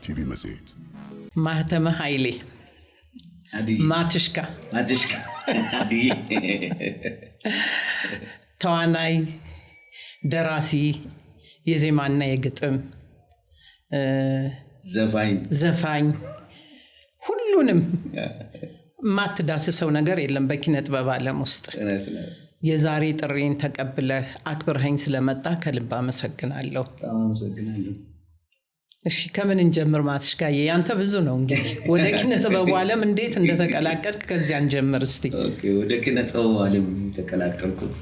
TV መጽሔት ማህተመ ኃይሌ ማትሽካ ተዋናይ፣ ደራሲ፣ የዜማና የግጥም ዘፋኝ ሁሉንም ማትዳስሰው ነገር የለም በኪነ ጥበብ ዓለም ውስጥ። የዛሬ ጥሪን ተቀብለህ አክብረኸኝ ስለመጣ ከልብ አመሰግናለሁ። እሺ ከምን እንጀምር ማትሽካዬ? ያንተ ብዙ ነው እንግዲህ ወደ ኪነ ጥበቡ ዓለም እንዴት እንደተቀላቀልክ ከዚያ እንጀምር እስቲ። ኦኬ፣ ወደ ኪነ ጥበቡ ዓለም ተቀላቀልኩት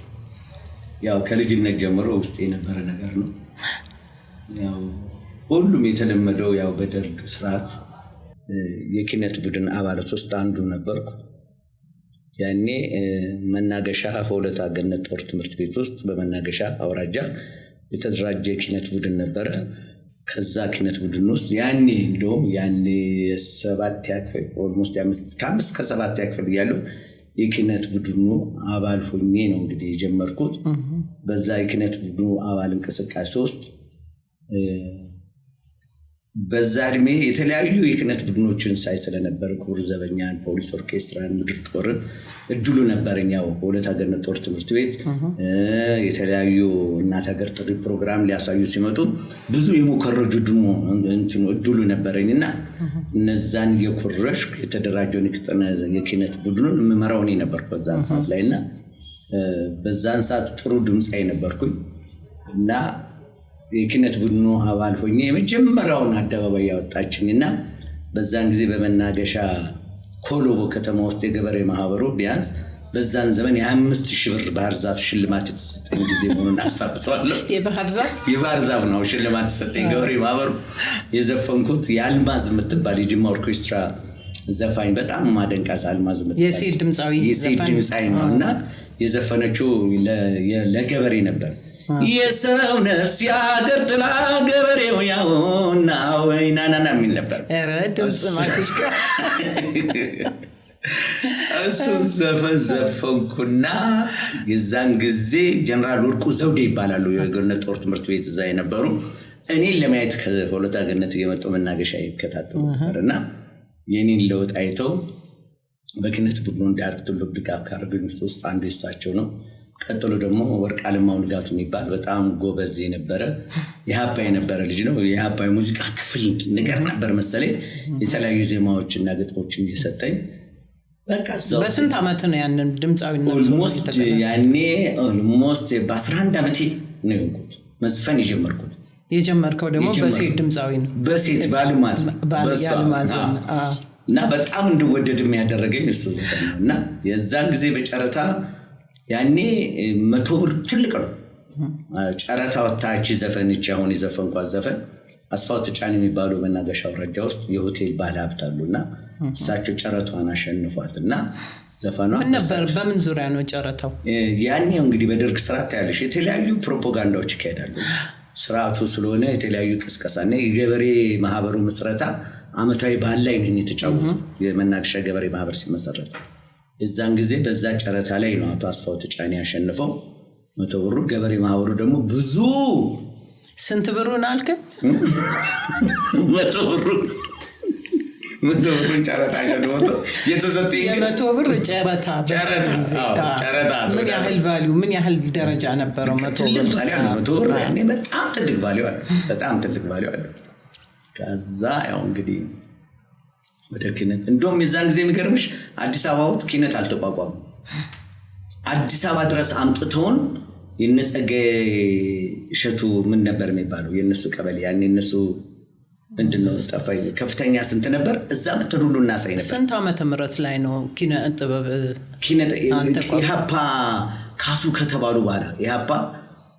ያው ከልጅነት ጀምሮ ውስጥ የነበረ ነገር ነው። ያው ሁሉም የተለመደው ያው በደርግ ስርዓት የኪነት ቡድን አባላት ውስጥ አንዱ ነበርኩ። ያኔ መናገሻ ሆለታ ገነት ጦር ትምህርት ቤት ውስጥ በመናገሻ አውራጃ የተደራጀ ኪነት ቡድን ነበረ። ከዛ ኪነት ቡድን ውስጥ ያኔ እንደውም ያኔ 7 ያክፍል ኦልሞስት 5 እስከ 7 ያክፍል ያለው የኪነት ቡድኑ አባል ሆኜ ነው እንግዲህ የጀመርኩት። በዛ የኪነት ቡድኑ አባል እንቅስቃሴ ውስጥ በዛ እድሜ የተለያዩ የኪነት ቡድኖችን ሳይ ስለነበር ክቡር ዘበኛን፣ ፖሊስ ኦርኬስትራን፣ ምድር ጦርን እድሉ ነበረኝ። ያው ሆለታ ገነት ጦር ትምህርት ቤት የተለያዩ እናት ሀገር ጥሪ ፕሮግራም ሊያሳዩ ሲመጡ ብዙ የሙከረጁ እድሉ ነበረኝና እነዛን የኮረሽኩ የተደራጀውን የኪነት ቡድኑን መመራው እኔ ነበርኩ በዛን ሰዓት ላይና በዛን ሰዓት ጥሩ ድምጻይ ነበርኩኝ እና የኪነት ቡድኑ አባል ሆኜ የመጀመሪያውን አደባባይ ያወጣችኝና በዛን ጊዜ በመናገሻ ኮሎቦ ከተማ ውስጥ የገበሬ ማህበሩ ቢያንስ በዛን ዘመን የ5000 ብር ባህር ዛፍ ሽልማት የተሰጠኝ ጊዜ መሆኑን አስታውሳለሁ። የባህር ዛፍ ነው ሽልማት የተሰጠኝ ገበሬ ማህበሩ። የዘፈንኩት የአልማዝ የምትባል የጅማ ኦርኬስትራ ዘፋኝ በጣም ማደንቃት አልማዝ የምትባል የሴት ድምጻዊ ነውና የዘፈነችው ለገበሬ ነበር። የሰው ነፍስ ያገር ጥላ ገበሬው ያውና ወይናናና የሚል ነበር። ኧረ ድምጽ ማትሽካ እሱ ዘፈንኩና የዛን ጊዜ ጀነራል ወርቁ ዘውዴ ይባላሉ የገነት ጦር ትምህርት ቤት እዛ የነበሩ እኔን ለማየት ከሆለታ ገነት እየመጡ መናገሻ ይከታተሉ ነበርና የኔን ለውጥ አይተው በኪነት ቡድኑ እንዲያርቱልኝ ድጋፍ ካደረጉኝ ውስጥ አንዱ እሳቸው ነው። ቀጥሎ ደግሞ ወርቅ አለማው ንጋቱ የሚባል በጣም ጎበዝ የነበረ የሀፓ የነበረ ልጅ ነው። የሀፓ ሙዚቃ ክፍል ነገር ነበር መሰለኝ። የተለያዩ ዜማዎችና ግጥሞችን እየሰጠኝ በቃ ዛው በስንት ዓመት ነው ያንን ድምጻዊነት ኦልሞስት በ11 ዓመቴ ነው የሆንኩት መዝፈን የጀመርኩት። የጀመርከው ደግሞ በሴት ድምጻዊ ነው? በሴት ባልማዝ እና በጣም እንድወደድ የሚያደርገኝ እሱ ዘፈን ነው። እና የዛን ጊዜ በጨረታ ያኔ 100 ብር ትልቅ ነው። ጨረታ ወጣች ዘፈንች አሁን የዘፈንኳት ዘፈን አስፋው ተጫን የሚባሉ መናገሻ አውራጃ ውስጥ የሆቴል ባለሀብት አሉና እሳቸው ጨረታዋን አሸንፏትና ዘፈኗ ምን ነበር? በምን ዙሪያ ነው ጨረታው? ያኔ እንግዲህ በደርግ ስርዓት ያለሽ የተለያዩ ፕሮፓጋንዳዎች ይካሄዳሉ። ስርዓቱ ስለሆነ የተለያዩ ቅስቀሳና የገበሬ ማህበሩ መስረታ አመታዊ በዓል ላይ ነው የተጫወቱት። የመናገሻ ገበሬ ማህበር ሲመሰረት የዛን ጊዜ በዛ ጨረታ ላይ ነው አቶ አስፋው ተጫን ያሸንፈው 100 ብሩ። ገበሬ ማህበሩ ደግሞ ብዙ ስንት ብሩን አልከ? 100 ብሩ ጨረታ ሸንፎ የተሰጠኝ የ100 ብር ጨረታ ምን ያህል ቫልዩ ምን ያህል ደረጃ ነበረው? 100 ብር ያኔ በጣም ትልቅ ቫልዩ አለው። ከዛ ያው እንግዲህ ወደ ኪነት እንደውም የዛን ጊዜ የሚገርምሽ አዲስ አበባ ውስጥ ኪነት አልተቋቋመም። አዲስ አበባ ድረስ አምጥተውን የነጸገ እሸቱ ምን ነበር የሚባለው የነሱ ቀበሌ ያኔ እነሱ ምንድነው ጠፋኝ ከፍተኛ ስንት ነበር እዛ በተሩሉ እናሳይ ነበር። ስንት ዓመተ ምህረት ላይ ነው ኪነት ጥበብ የሀፓ ካሱ ከተባሉ በኋላ የሀፓ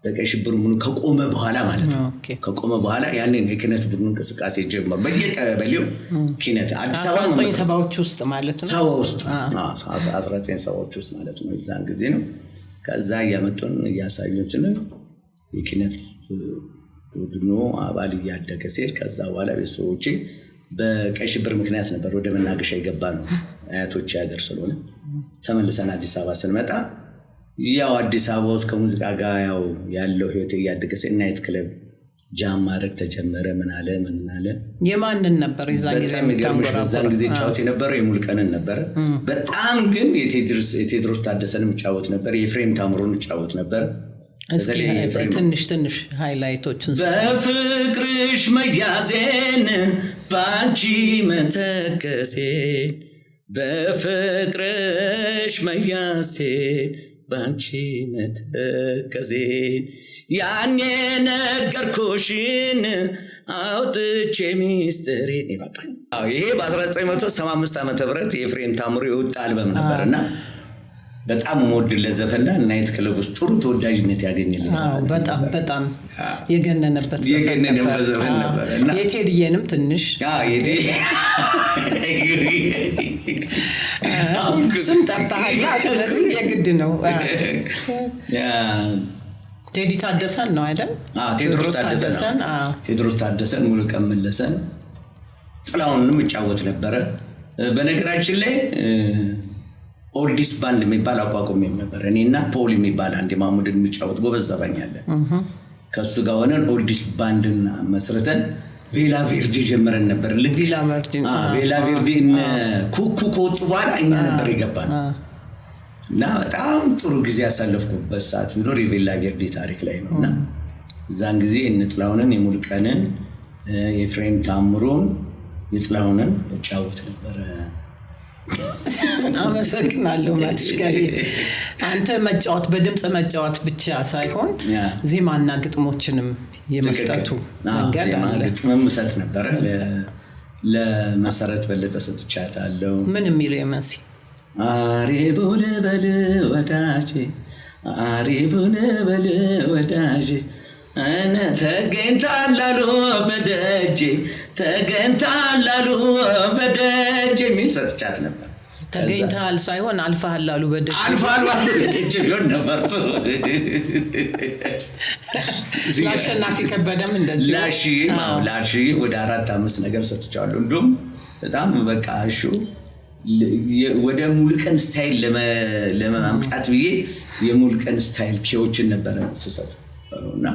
በቀይ ሽብሩ ምን ከቆመ በኋላ ማለት ነው። ከቆመ በኋላ ያንን የክነት ቡድኑ እንቅስቃሴ ጀመረ። በየቀበሌው ክነት አዲስ አበባ 1970ዎች ውስጥ ማለት ነው። 1970ዎች ውስጥ ማለት ነው። እዛን ጊዜ ነው። ከዛ ያመጡን ያሳዩን ስለ የክነት ቡድኑ አባል እያደገ ሲል ከዛ በኋላ ቤተሰቦቼ በቀይ ሽብር ምክንያት ነበር ወደ መናገሻ የገባ ነው። አያቶች ያገር ስለሆነ ተመልሰን አዲስ አበባ ስንመጣ ያው አዲስ አበባ ውስጥ ከሙዚቃ ጋር ያው ያለው ህይወት እያደገ ሲል ናይት ክለብ ጃም ማድረግ ተጀመረ። ምን አለ የማንን ነበር የዛን ጊዜ የሚታንጎራው? በዛን ጊዜ ጫወት የነበረው የሙልቀንን ነበር። በጣም ግን የቴድሮስ ታደሰንም ጫወት ነበር። የኤፍሬም ታምሩን ጫወት ነበር። ትንሽ ሃይላይቶችን በፍቅርሽ መያዜን ባንቺ መተከሴ በፍቅርሽ መያዜን ባንቺ መተከሴ ያኔ ነገርኩሽን አውጥቼ ሚስጥሬን ይባባል። ይሄ በ1975 ዓመተ ምህረት የኤፍሬም ታምሩ የወጣ አልበም ነበርና በጣም ሞድለት ዘፈንና ናይት ክለብ ውስጥ ጥሩ ተወዳጅነት ያገኘለት ዘፈን። በጣም የገነነበት ዘፈን ነበር። የቴዲየንም ትንሽ ስም ጠርተሃል፣ ስለዚህ የግድ ነው። ቴዲ ታደሰን ነው አይደል? ቴድሮስ ታደሰን፣ ሙሉቀን መለሰን፣ ጥላሁንንም እጫወት ነበረ። በነገራችን ላይ ኦልዲስ ባንድ የሚባል አቋቁሜ ነበር። እኔና ፖል የሚባል አንድ ማሙድን የሚጫወት ጎበዝ ዘፋኝ አለ። ከሱ ጋር ሆነን ኦልዲስ ባንድን መስርተን ቬላ ቬርዲ ጀመረን ነበር። ቬላ ቬርዲ ኩኩ ከወጡ በኋላ እኛ ነበር የገባን እና በጣም ጥሩ ጊዜ ያሳለፍኩበት ሰዓት ቢኖር የቬላ ቬርዲ ታሪክ ላይ ነው። እና እዛን ጊዜ ጥላሁንን፣ የሙልቀንን፣ የኤፍሬም ታምሩን፣ የጥላሁንን እጫወት ነበር። አመሰግናለሁ ማትሽጋሪ። አንተ መጫወት በድምጽ መጫወት ብቻ ሳይሆን ዜማና ግጥሞችንም የመስጠቱ መንገድ አለ። ግጥምም ሰጥ ነበር። ለመሰረት በለጠ ሰጥቻታለሁ። ምን የሚለው የመሲ አሪቡን በል ወዳጄ፣ አሪቡን በል ወዳጄ እነ ተገኝታላሉ በደጄ፣ ተገኝታላሉ በደጄ የሚል ሰጥቻት ነበር። ተገኝታል ሳይሆን አልፋሃል አሉ በደጄ፣ አልፋሃል አሉ በደጄ ቢሆን ነበር። ለአሸናፊ ከበደም እንደዚህ ላሺ ወደ 4-5 ነገር ሰጥቻለሁ። እንደውም በጣም በቃ እሺ ወደ ሙልቀን ስታይል ለማምጣት ብዬ የሙልቀን ስታይል ኪዎችን ነበር ስሰጥና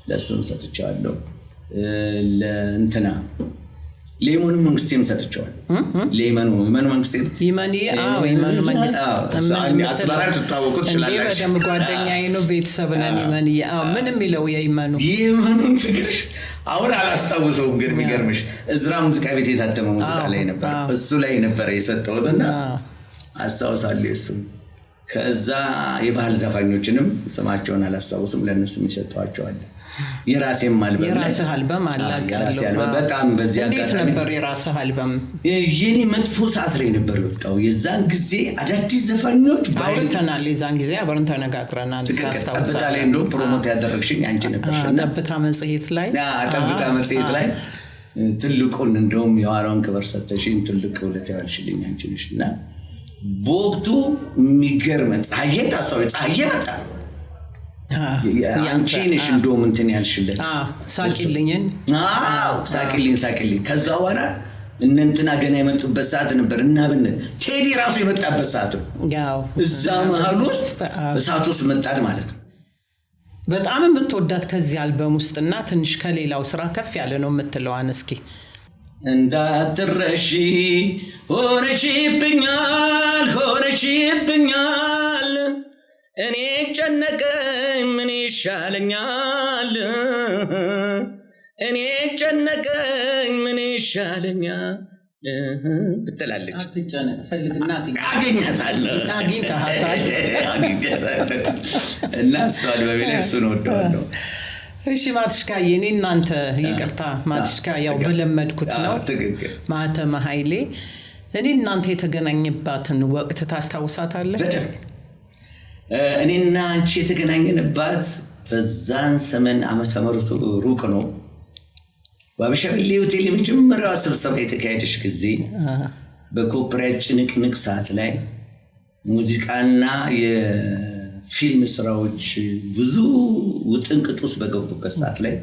ለሱም ሰጥቻለሁ። ለእንትና ሌሞን መንግስቴም ሰጥቻለሁ። ሌሞን መንግስቴ ይመኒ ይመኑ መንግስት አስባራት ተጣወቁት ይችላል። በደም ጓደኛዬ ነው፣ ቤተሰብ ነን። ይመኒ ምን የሚለው የይመኑን ፍቅር አሁን አላስታውሰውም፣ ግን የሚገርምሽ እዝራ ሙዚቃ ቤት የታተመ ሙዚቃ ላይ ነበር፣ እሱ ላይ ነበር የሰጠሁትና አስታውሳለሁ እሱም። ከዛ የባህል ዘፋኞችንም ስማቸውን አላስታውስም፣ ለነሱም ይሰጣቸዋል። የራሴም አልበም የራስህ አልበም አላቀርለው በጣም በዚህ እንዴት ነበር የራስህ አልበም? የኔ መጥፎ ሰዓት ላይ ነበር የወጣው። የዛን ጊዜ አዳዲስ ዘፋኞች ባይተናል። የዛን ጊዜ አብረን ተነጋግረናል። ጠብታ ላይ እንደውም ፕሮሞት ያደረግሽኝ አንቺ ነበርሽና ጠብታ መጽሔት ላይ ጠብታ መጽሔት ላይ ትልቁን እንደውም የዋራውን ክብር ሰጥተሽኝ ትልቅ ውለታ ያልሽልኝ አንቺ ነሽና በወቅቱ የሚገርም ፀሐዬ ታስታውቂ? ፀሐዬ መጣ አንቺ ነሽ እንደውም እንትን ያልሽለት ሳቂልኝን ሳቂልኝ። ከዛ በኋላ እንትና ገና የመጡበት ሰዓት ነበር እና ቴዲ ራሱ የመጣበት ሰዓት ነው። እዛ መሀል ውስጥ እሳት ውስጥ መጣድ ማለት ነው። በጣም የምትወዳት ከዚህ አልበም ውስጥና ትንሽ ከሌላው ስራ ከፍ ያለ ነው የምትለዋን እስኪ እንዳትረሺ ሆነሽብኛል እኔ ጨነቀኝ ምን ይሻለኛል፣ እኔ ጨነቀኝ ምን ይሻለኛል ብትላለች። አትጨነቅ ፈልግና አገኛታለሁ እና እሷ አልበሜ ላይ እሱን ወደዋለሁ። እሺ ማትሽካዬ፣ እኔ እናንተ ይቅርታ ማትሽካ ያው በለመድኩት ነው ማተመ ኃይሌ፣ እኔ እናንተ የተገናኘባትን ወቅት ታስታውሳታለህ? እኔና አንቺ የተገናኘንባት በዛን ዘመን ዓመተ ምህረቱ ሩቅ ነው። በአበሻበሌ ሆቴል የመጀመሪያው ስብሰባ የተካሄደች ጊዜ በኮፒራይት ጭንቅንቅ ሰዓት ላይ ሙዚቃና የፊልም ስራዎች ብዙ ውጥንቅጥ ውስጥ በገቡበት ሰዓት ላይ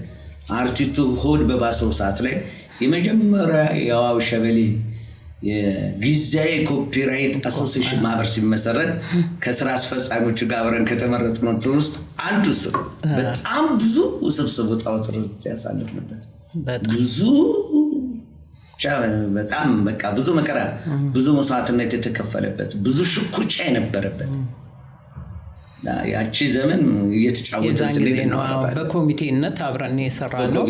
አርቲስቱ ሆድ በባሰው ሰዓት ላይ የመጀመሪያ የአበሻበሌ የጊዜያዊ ኮፒራይት አሶሲዬሽን ማህበር ሲመሰረት ከስራ አስፈጻሚዎቹ ጋር አብረን ከተመረጥነው ውስጥ አንዱ እሱ በጣም ብዙ ውስብስብ ውጣ ውረድ ያሳለፍንበት ብዙ በጣም በቃ ብዙ መከራ ብዙ መስዋዕትነት የተከፈለበት ብዙ ሽኩቻ የነበረበት ያቺ ዘመን እየተጫወተልን ነው። በኮሚቴነት አብረን የሰራነው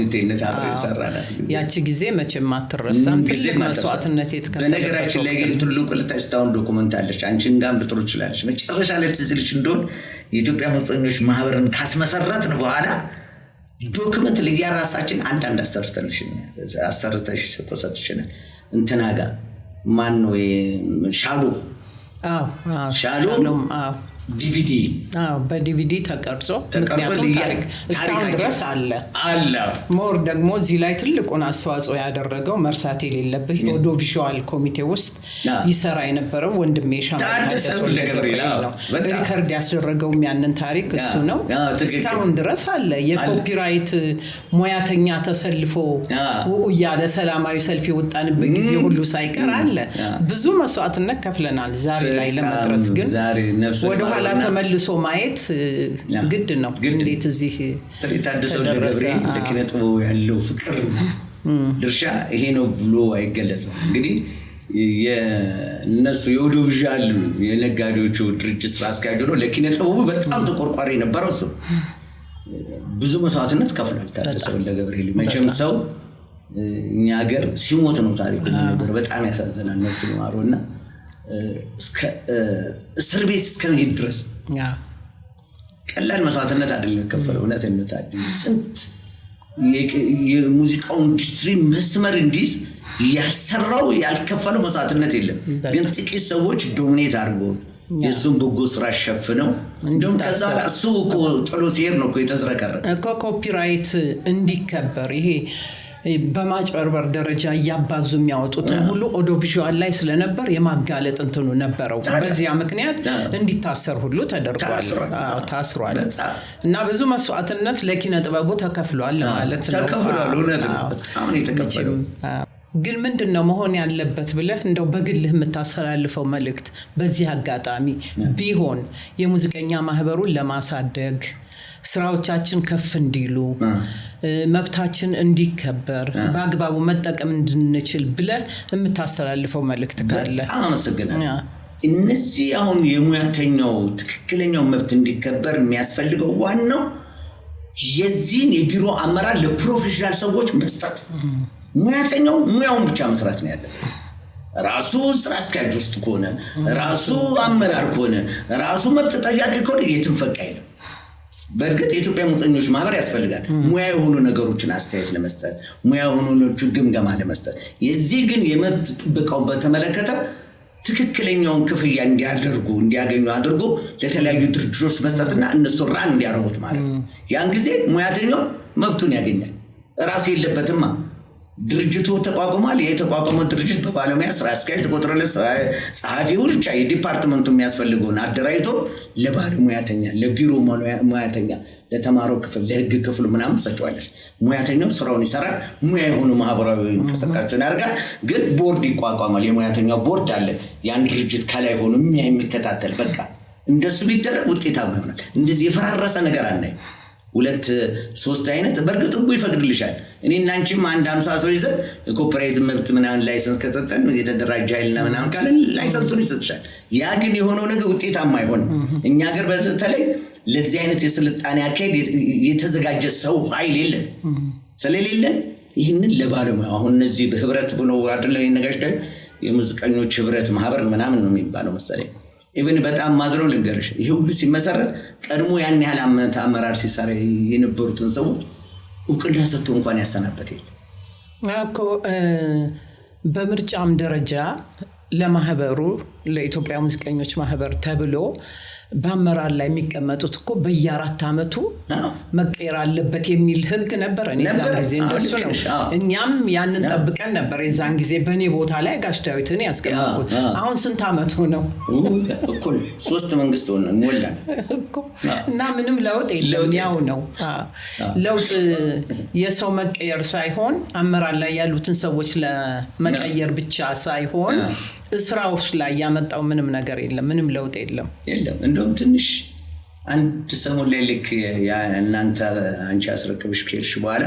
ያቺ ጊዜ መቼም አትረሳም። ትልቅ መስዋዕትነት የተከፈለበት በነገራችን ላይ ግን ትልቁ ለታስታውን ዶክመንት አለች። አንቺ እንዳም ልጥሩ ይችላልሽ። መጨረሻ ላይ ትዝልሽ እንደሆነ የኢትዮጵያ ሙዚቀኞች ማህበርን ካስመሰረትን በኋላ ዶክመንት ለያራሳችን አንድ አሰርተሽ ሰጥተሽናል። እንትና ጋር ማን ነው ሻሎ ዲቪዲ በዲቪዲ ተቀርጾ ምክንያቱም ታሪክ እስካሁን ድረስ አለ ሞር ደግሞ እዚህ ላይ ትልቁን አስተዋጽኦ ያደረገው መርሳት የሌለበት ኦዲዮ ቪዥዋል ኮሚቴ ውስጥ ይሰራ የነበረው ወንድሜ ሻማው ሪከርድ ያስደረገው ያንን ታሪክ እሱ ነው። እስካሁን ድረስ አለ። የኮፒራይት ሙያተኛ ተሰልፎ ያለ ሰላማዊ ሰልፍ የወጣንበት ጊዜ ሁሉ ሳይቀር አለ። ብዙ መስዋዕትነት ከፍለናል ዛሬ ላይ ለመድረስ ግን ወደ ኋላ ተመልሶ ማየት ግድ ነው። እንዴት እዚህ ታደሰው ለገብሬ ለኪነጥቦ ያለው ፍቅር ድርሻ ይሄ ነው ብሎ አይገለጽም። እንግዲህ የነሱ የኦዲዮ ቪዥዋል የነጋዴዎቹ ድርጅት ስራ አስኪያጅ ነው። ለኪነጥቦ በጣም ተቆርቋሪ ነበረው። እሱ ብዙ መስዋዕትነት ከፍሏል። ታደሰው ለገብሬ መቼም ሰው እኛ ሀገር ሲሞት ነው ታሪኩ ነገር በጣም ያሳዝናል። ነፍስ ይማረውና እስከ እስር ቤት እስከመሄድ ድረስ ቀላል መስዋዕትነት አይደለም የከፈለው። እውነትም ታዲያ ስንት የሙዚቃው ኢንዱስትሪ መስመር እንዲዝ ያልሰራው ያልከፈለው መስዋዕትነት የለም። ግን ጥቂት ሰዎች ዶሚኔት አድርገው የሱን በጎ ስራ ሸፍነው እንደውም ከዛ እሱ ጥሎ ሲሄድ ነው የተዝረከረከው። ኮፒራይት እንዲከበር ይሄ በማጭበርበር ደረጃ ያባዙ የሚያወጡት ሁሉ ኦዲዮ ቪዥዋል ላይ ስለነበር የማጋለጥ እንትኑ ነበረው። በዚያ ምክንያት እንዲታሰር ሁሉ ተደርጓል፣ ታስሯል። እና ብዙ መስዋዕትነት ለኪነ ጥበቡ ተከፍሏል ማለት ነው። ተከፍሏል። እውነት ነው። አሁን የተከፈለው ግን ምንድነው መሆን ያለበት ብለህ እንደው በግልህ የምታስተላልፈው መልእክት በዚህ አጋጣሚ ቢሆን የሙዚቀኛ ማህበሩን ለማሳደግ ስራዎቻችን ከፍ እንዲሉ መብታችን እንዲከበር በአግባቡ መጠቀም እንድንችል ብለህ የምታስተላልፈው መልእክት ካለ? በጣም አመሰግናለሁ። እነዚህ አሁን የሙያተኛው ትክክለኛው መብት እንዲከበር የሚያስፈልገው ዋናው የዚህን የቢሮ አመራር ለፕሮፌሽናል ሰዎች መስጠት። ሙያተኛው ሙያውን ብቻ መስራት ነው ያለበት። ራሱ ስራ አስኪያጅ ውስጥ ከሆነ ራሱ አመራር ከሆነ ራሱ መብት ጠያቂ ከሆነ የትም ፈቅ አይልም። በእርግጥ የኢትዮጵያ ሙዚቀኞች ማህበር ያስፈልጋል ሙያ የሆኑ ነገሮችን አስተያየት ለመስጠት፣ ሙያ የሆኑ ነገሮችን ግምገማ ለመስጠት። የዚህ ግን የመብት ጥበቃውን በተመለከተ ትክክለኛውን ክፍያ እንዲያገኙ አድርጎ ለተለያዩ ድርጅቶች መስጠትና እነሱ ራን እንዲያደርጉት ማለት ነው። ያን ጊዜ ሙያተኛው መብቱን ያገኛል። ራሱ የለበትማ። ድርጅቱ ተቋቁሟል። የተቋቋመው ድርጅት በባለሙያ ስራ አስኪያጅ ተቆጥሮለት ጸሐፊው ብቻ የዲፓርትመንቱ የሚያስፈልገውን አደራጅቶ ለባለሙያተኛ ለቢሮ ሙያተኛ ለተማረው ክፍል ለህግ ክፍሉ ምናምን ሰጫዋለሽ። ሙያተኛው ስራውን ይሰራል። ሙያ የሆኑ ማህበራዊ እንቅስቃሴዎችን ያደርጋል። ግን ቦርድ ይቋቋማል። የሙያተኛው ቦርድ አለ። ያን ድርጅት ከላይ ሆኖ የሚከታተል በቃ እንደሱ ቢደረግ ውጤታማ ይሆናል። እንደዚህ የፈራረሰ ነገር አናይ። 2-3 አይነት በርግጥ ህጉ ይፈቅድልሻል። እኔና አንቺም አንድ 50 ሰው ይዘን ኮፒራይት መብት ምናምን ላይሰንስ ከተሰጠን የተደራጀ ኃይልና ምናምን ካለ ላይሰንሱን ይሰጥሻል። ያ ግን የሆነው ነገር ውጤታማ አይሆንም። እኛ ሀገር በተለይ ለዚህ አይነት የስልጣኔ አካሄድ የተዘጋጀ ሰው ኃይል የለም። ስለሌለን ይህንን ለባለሙያ አሁን እነዚህ በህብረት ብሎ አይደለም የነጋሽ የሙዚቀኞች ህብረት ማህበር ምናምን ነው የሚባለው መሰለኝ። ኢቭን በጣም ማዝነው ልንገርሽ፣ ይሄ ሁሉ ሲመሰረት ቀድሞ ያን ያህል ዓመት አመራር ሲሰራ የነበሩትን ሰዎች እውቅና ሰጥቶ እንኳን ያሰናበት እኮ በምርጫም ደረጃ ለማህበሩ ለኢትዮጵያ ሙዚቀኞች ማህበር ተብሎ በአመራር ላይ የሚቀመጡት እኮ በየ4 ዓመቱ መቀየር አለበት የሚል ህግ ነበር። እኔ ዛን ጊዜ እንደሱ ነው። እኛም ያንን ጠብቀን ነበር። የዛን ጊዜ በእኔ ቦታ ላይ ጋሽ ዳዊትን ያስቀመጥኩት። አሁን ስንት ዓመት ሆነው? እኮ 3 መንግስት ሆነ ሞላ እኮ እና ምንም ለውጥ የለም። ያው ነው ለውጥ የሰው መቀየር ሳይሆን አመራር ላይ ያሉትን ሰዎች ለመቀየር ብቻ ሳይሆን እስራውስ ላይ ያመጣው ምንም ነገር የለም። ምንም ለውጥ የለም። እንደውም ትንሽ አንድ ሰሞን ላይ ልክ እናንተ አንቺ አስረክብሽ ከሄድሽ በኋላ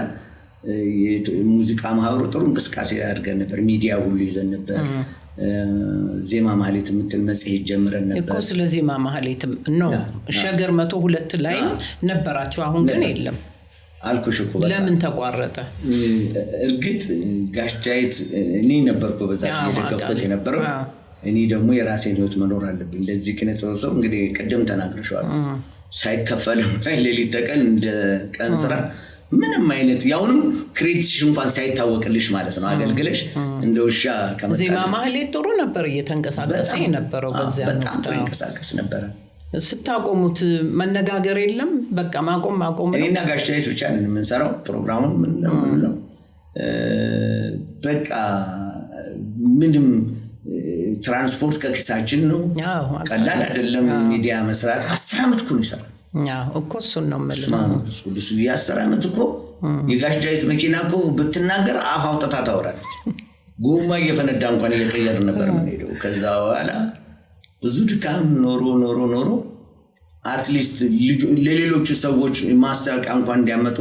ሙዚቃ ማህበሩ ጥሩ እንቅስቃሴ አድርገን ነበር። ሚዲያ ሁሉ ይዘን ነበር። ዜማ ማህሌት የምትል መጽሔት ጀምረን ነበር እኮ። ስለ ዜማ ማህሌትም ነው ሸገር 102 ላይ ነበራችሁ። አሁን ግን የለም አልኩሽ እኮ። ለምን ተቋረጠ? እርግጥ ጋሽ ዳዊት እኔ ነበርኩ በዛ እየደገፍኩት የነበረው። እኔ ደግሞ የራሴን ህይወት መኖር አለብኝ። ለዚህ ኪነ ጥበብ ሰው እንግዲህ ቅድም ተናግረሻል። ሳይከፈልም ሌሊት ተቀን እንደ ቀን ስራ ምንም አይነት ያውንም ክሬዲትሽ እንኳን ሳይታወቅልሽ ማለት ነው አገልግለሽ እንደ ውሻ ከመጣ። ዜማ ማህሌት ጥሩ ነበር እየተንቀሳቀሰ የነበረው። በዚያ በጣም ጥሩ ይንቀሳቀስ ነበር። ስታቆሙት መነጋገር የለም። በቃ ማቆም ነው። እኔና ጋሽ ዳዊት ብቻ ነን የምንሰራው ፕሮግራሙን። ምን ነው በቃ ምንም ትራንስፖርት ከኪሳችን ነው። ቀላል አይደለም ሚዲያ መስራት። 10 ዓመት እኮ ነው ይሰራል። እኮ እሱን ነው የምልህ። እሱ የ10 ዓመት እኮ የጋሽ ዳዊት መኪና እኮ ብትናገር አፍ አውጥታ ታወራለች። ጎማ እየፈነዳ እንኳን እየቀየርን ነበር የምንሄደው። ከዛ በኋላ ብዙ ድካም ኖሮ አትሊስት ለሌሎቹ ሰዎች ማስታወቂያ እንኳን እንዲያመጡ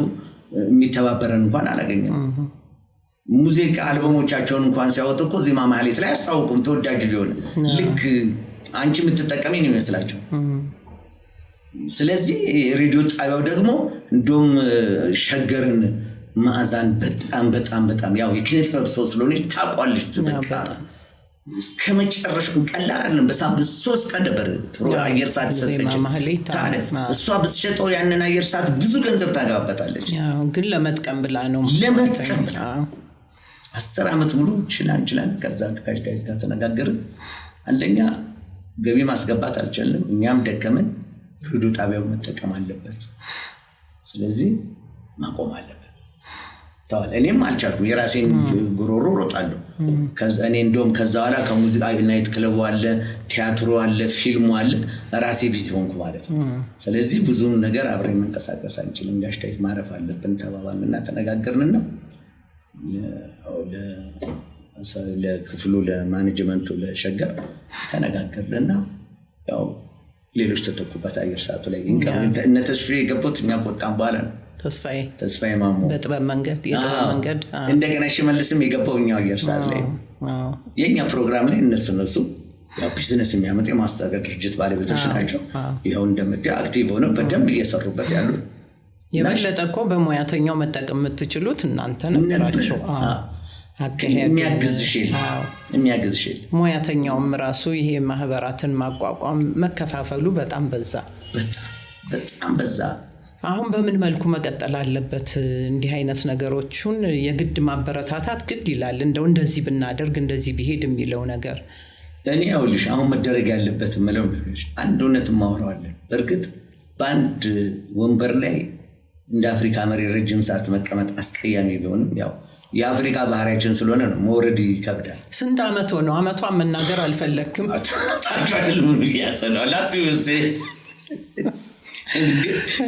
የሚተባበረን እንኳን አላገኘም። ሙዚቃ አልበሞቻቸውን እንኳን ሲያወጡ እኮ ዜማ ማህሌት ላይ አስታውቁም ተወዳጅ ሊሆን ልክ አንቺ የምትጠቀሚ ነው ይመስላቸው። ስለዚህ ሬዲዮ ጣቢያው ደግሞ እንደውም ሸገርን ማዕዛን በጣም ያው የኪነ ጥበብ ሰው ስለሆነች ታቋለች። በቃ እስከመጨረሻው ቀላል አይደለም። በሳምንት 3 ቀን ነበር አየር ሰዓት ሰጠች። እሷ ብትሸጠው ያንን አየር ሰዓት ብዙ ገንዘብ ታገባበታለች። ግን ለመጥቀም ብላ ነው። 10 ዓመት ሙሉ ችላን ከዛ ጋሽ ዳዊት ጋር ተነጋገርን። አንደኛ ገቢ ማስገባት አልቻልንም። እኛም ደከመን። ሬዲዮ ጣቢያው መጠቀም አለበት። ስለዚህ ማቆም አለበት ተዋል። እኔም አልቻልኩም። የራሴን ጉሮሮ ሮጣለሁ። እኔ እንደውም ከዛ በኋላ ከሙዚቃ ናይት ክለቡ አለ፣ ቲያትሩ አለ፣ ፊልሙ አለ። ራሴ ቢዚ ሆንኩ ማለት ነው። ስለዚህ ብዙ ነገር አብረን መንቀሳቀስ አንችልም። ጋሽ ዳዊት ማረፍ አለብን ተባባልንና ተነጋገርንና ለክፍሉ ለማኔጅመንቱ ለሸገር ተነጋገርንና ያው ሌሎች ተተኩበት አየር ሰዓቱ ላይ እነ ተስፋዬ የገቡት እኛ ቆጣን በኋላ ነው። ተስፋዬ ማሞ በጥበብ መንገድ እንደገና ሽመልስም የገባው እኛው አየር ሰዓት ላይ የኛ ፕሮግራም ላይ እነሱ ያው ቢዝነስ የሚያመጣ የማስታወቂያ ድርጅት ባለቤቶች ናቸው። ይኸው እንደምታየው አክቲቭ ሆነው በደንብ እየሰሩበት ያሉት። የበለጠ እኮ በሙያተኛው መጠቀም የምትችሉት እናንተ ነበራችሁ። የሚያግዝሽ ሙያተኛውም ራሱ ይሄ ማህበራትን ማቋቋም መከፋፈሉ በጣም በዛ። አሁን በምን መልኩ መቀጠል አለበት? እንዲህ አይነት ነገሮችን የግድ ማበረታታት ግድ ይላል። እንደዚህ ብናደርግ እንደዚህ ቢሄድ የሚለው ነገር እኔ ያውልሽ አሁን መደረግ ያለበት ምለው ነገር አንድ እውነት ማወራዋለን። በእርግጥ በአንድ ወንበር ላይ እንደ አፍሪካ መሪ ረጅም ሰዓት መቀመጥ አስቀያሚ ቢሆንም ያው የአፍሪካ ባህሪያችን ስለሆነ ነው። መውረድ ይከብዳል። ስንት ዓመት ሆነው? ዓመቷን መናገር አልፈለግክም።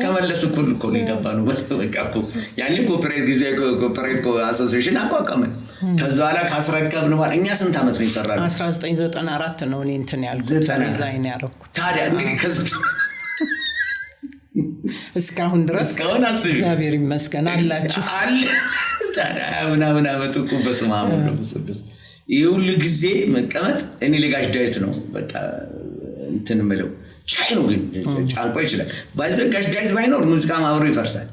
ከመለስ እኩል እኮ ነው የገባ ነው። በቃ እኮ ያኔ ኮርፖሬት ጊዜ ኮርፖሬት አሶሲዬሽን አቋቋመን። ከዛ በኋላ ካስረከብን በኋላ እኛ ስንት ዓመት ነው የሰራነው? 1994 ነው እኔ እንትን ያልኩት ዲዛይን ያደረኩት። ታዲያ እንግዲህ እስካሁን ድረስ እግዚአብሔር ይመስገን አላችሁ አለ። ታዲያ ምናምን አመጡ እኮ በስመ አብ ወወልድ ወመንፈስ ቅዱስ። ይህ ሁሉ ጊዜ መቀመጥ እኔ ለጋሽ ዳዊት ነው በቃ እንትን የምለው። ቻይ ነው ግን ጫንቆ ይችላል። ጋሽ ዳዊት ባይኖር ሙዚቃ ማህበሩ ይፈርሳል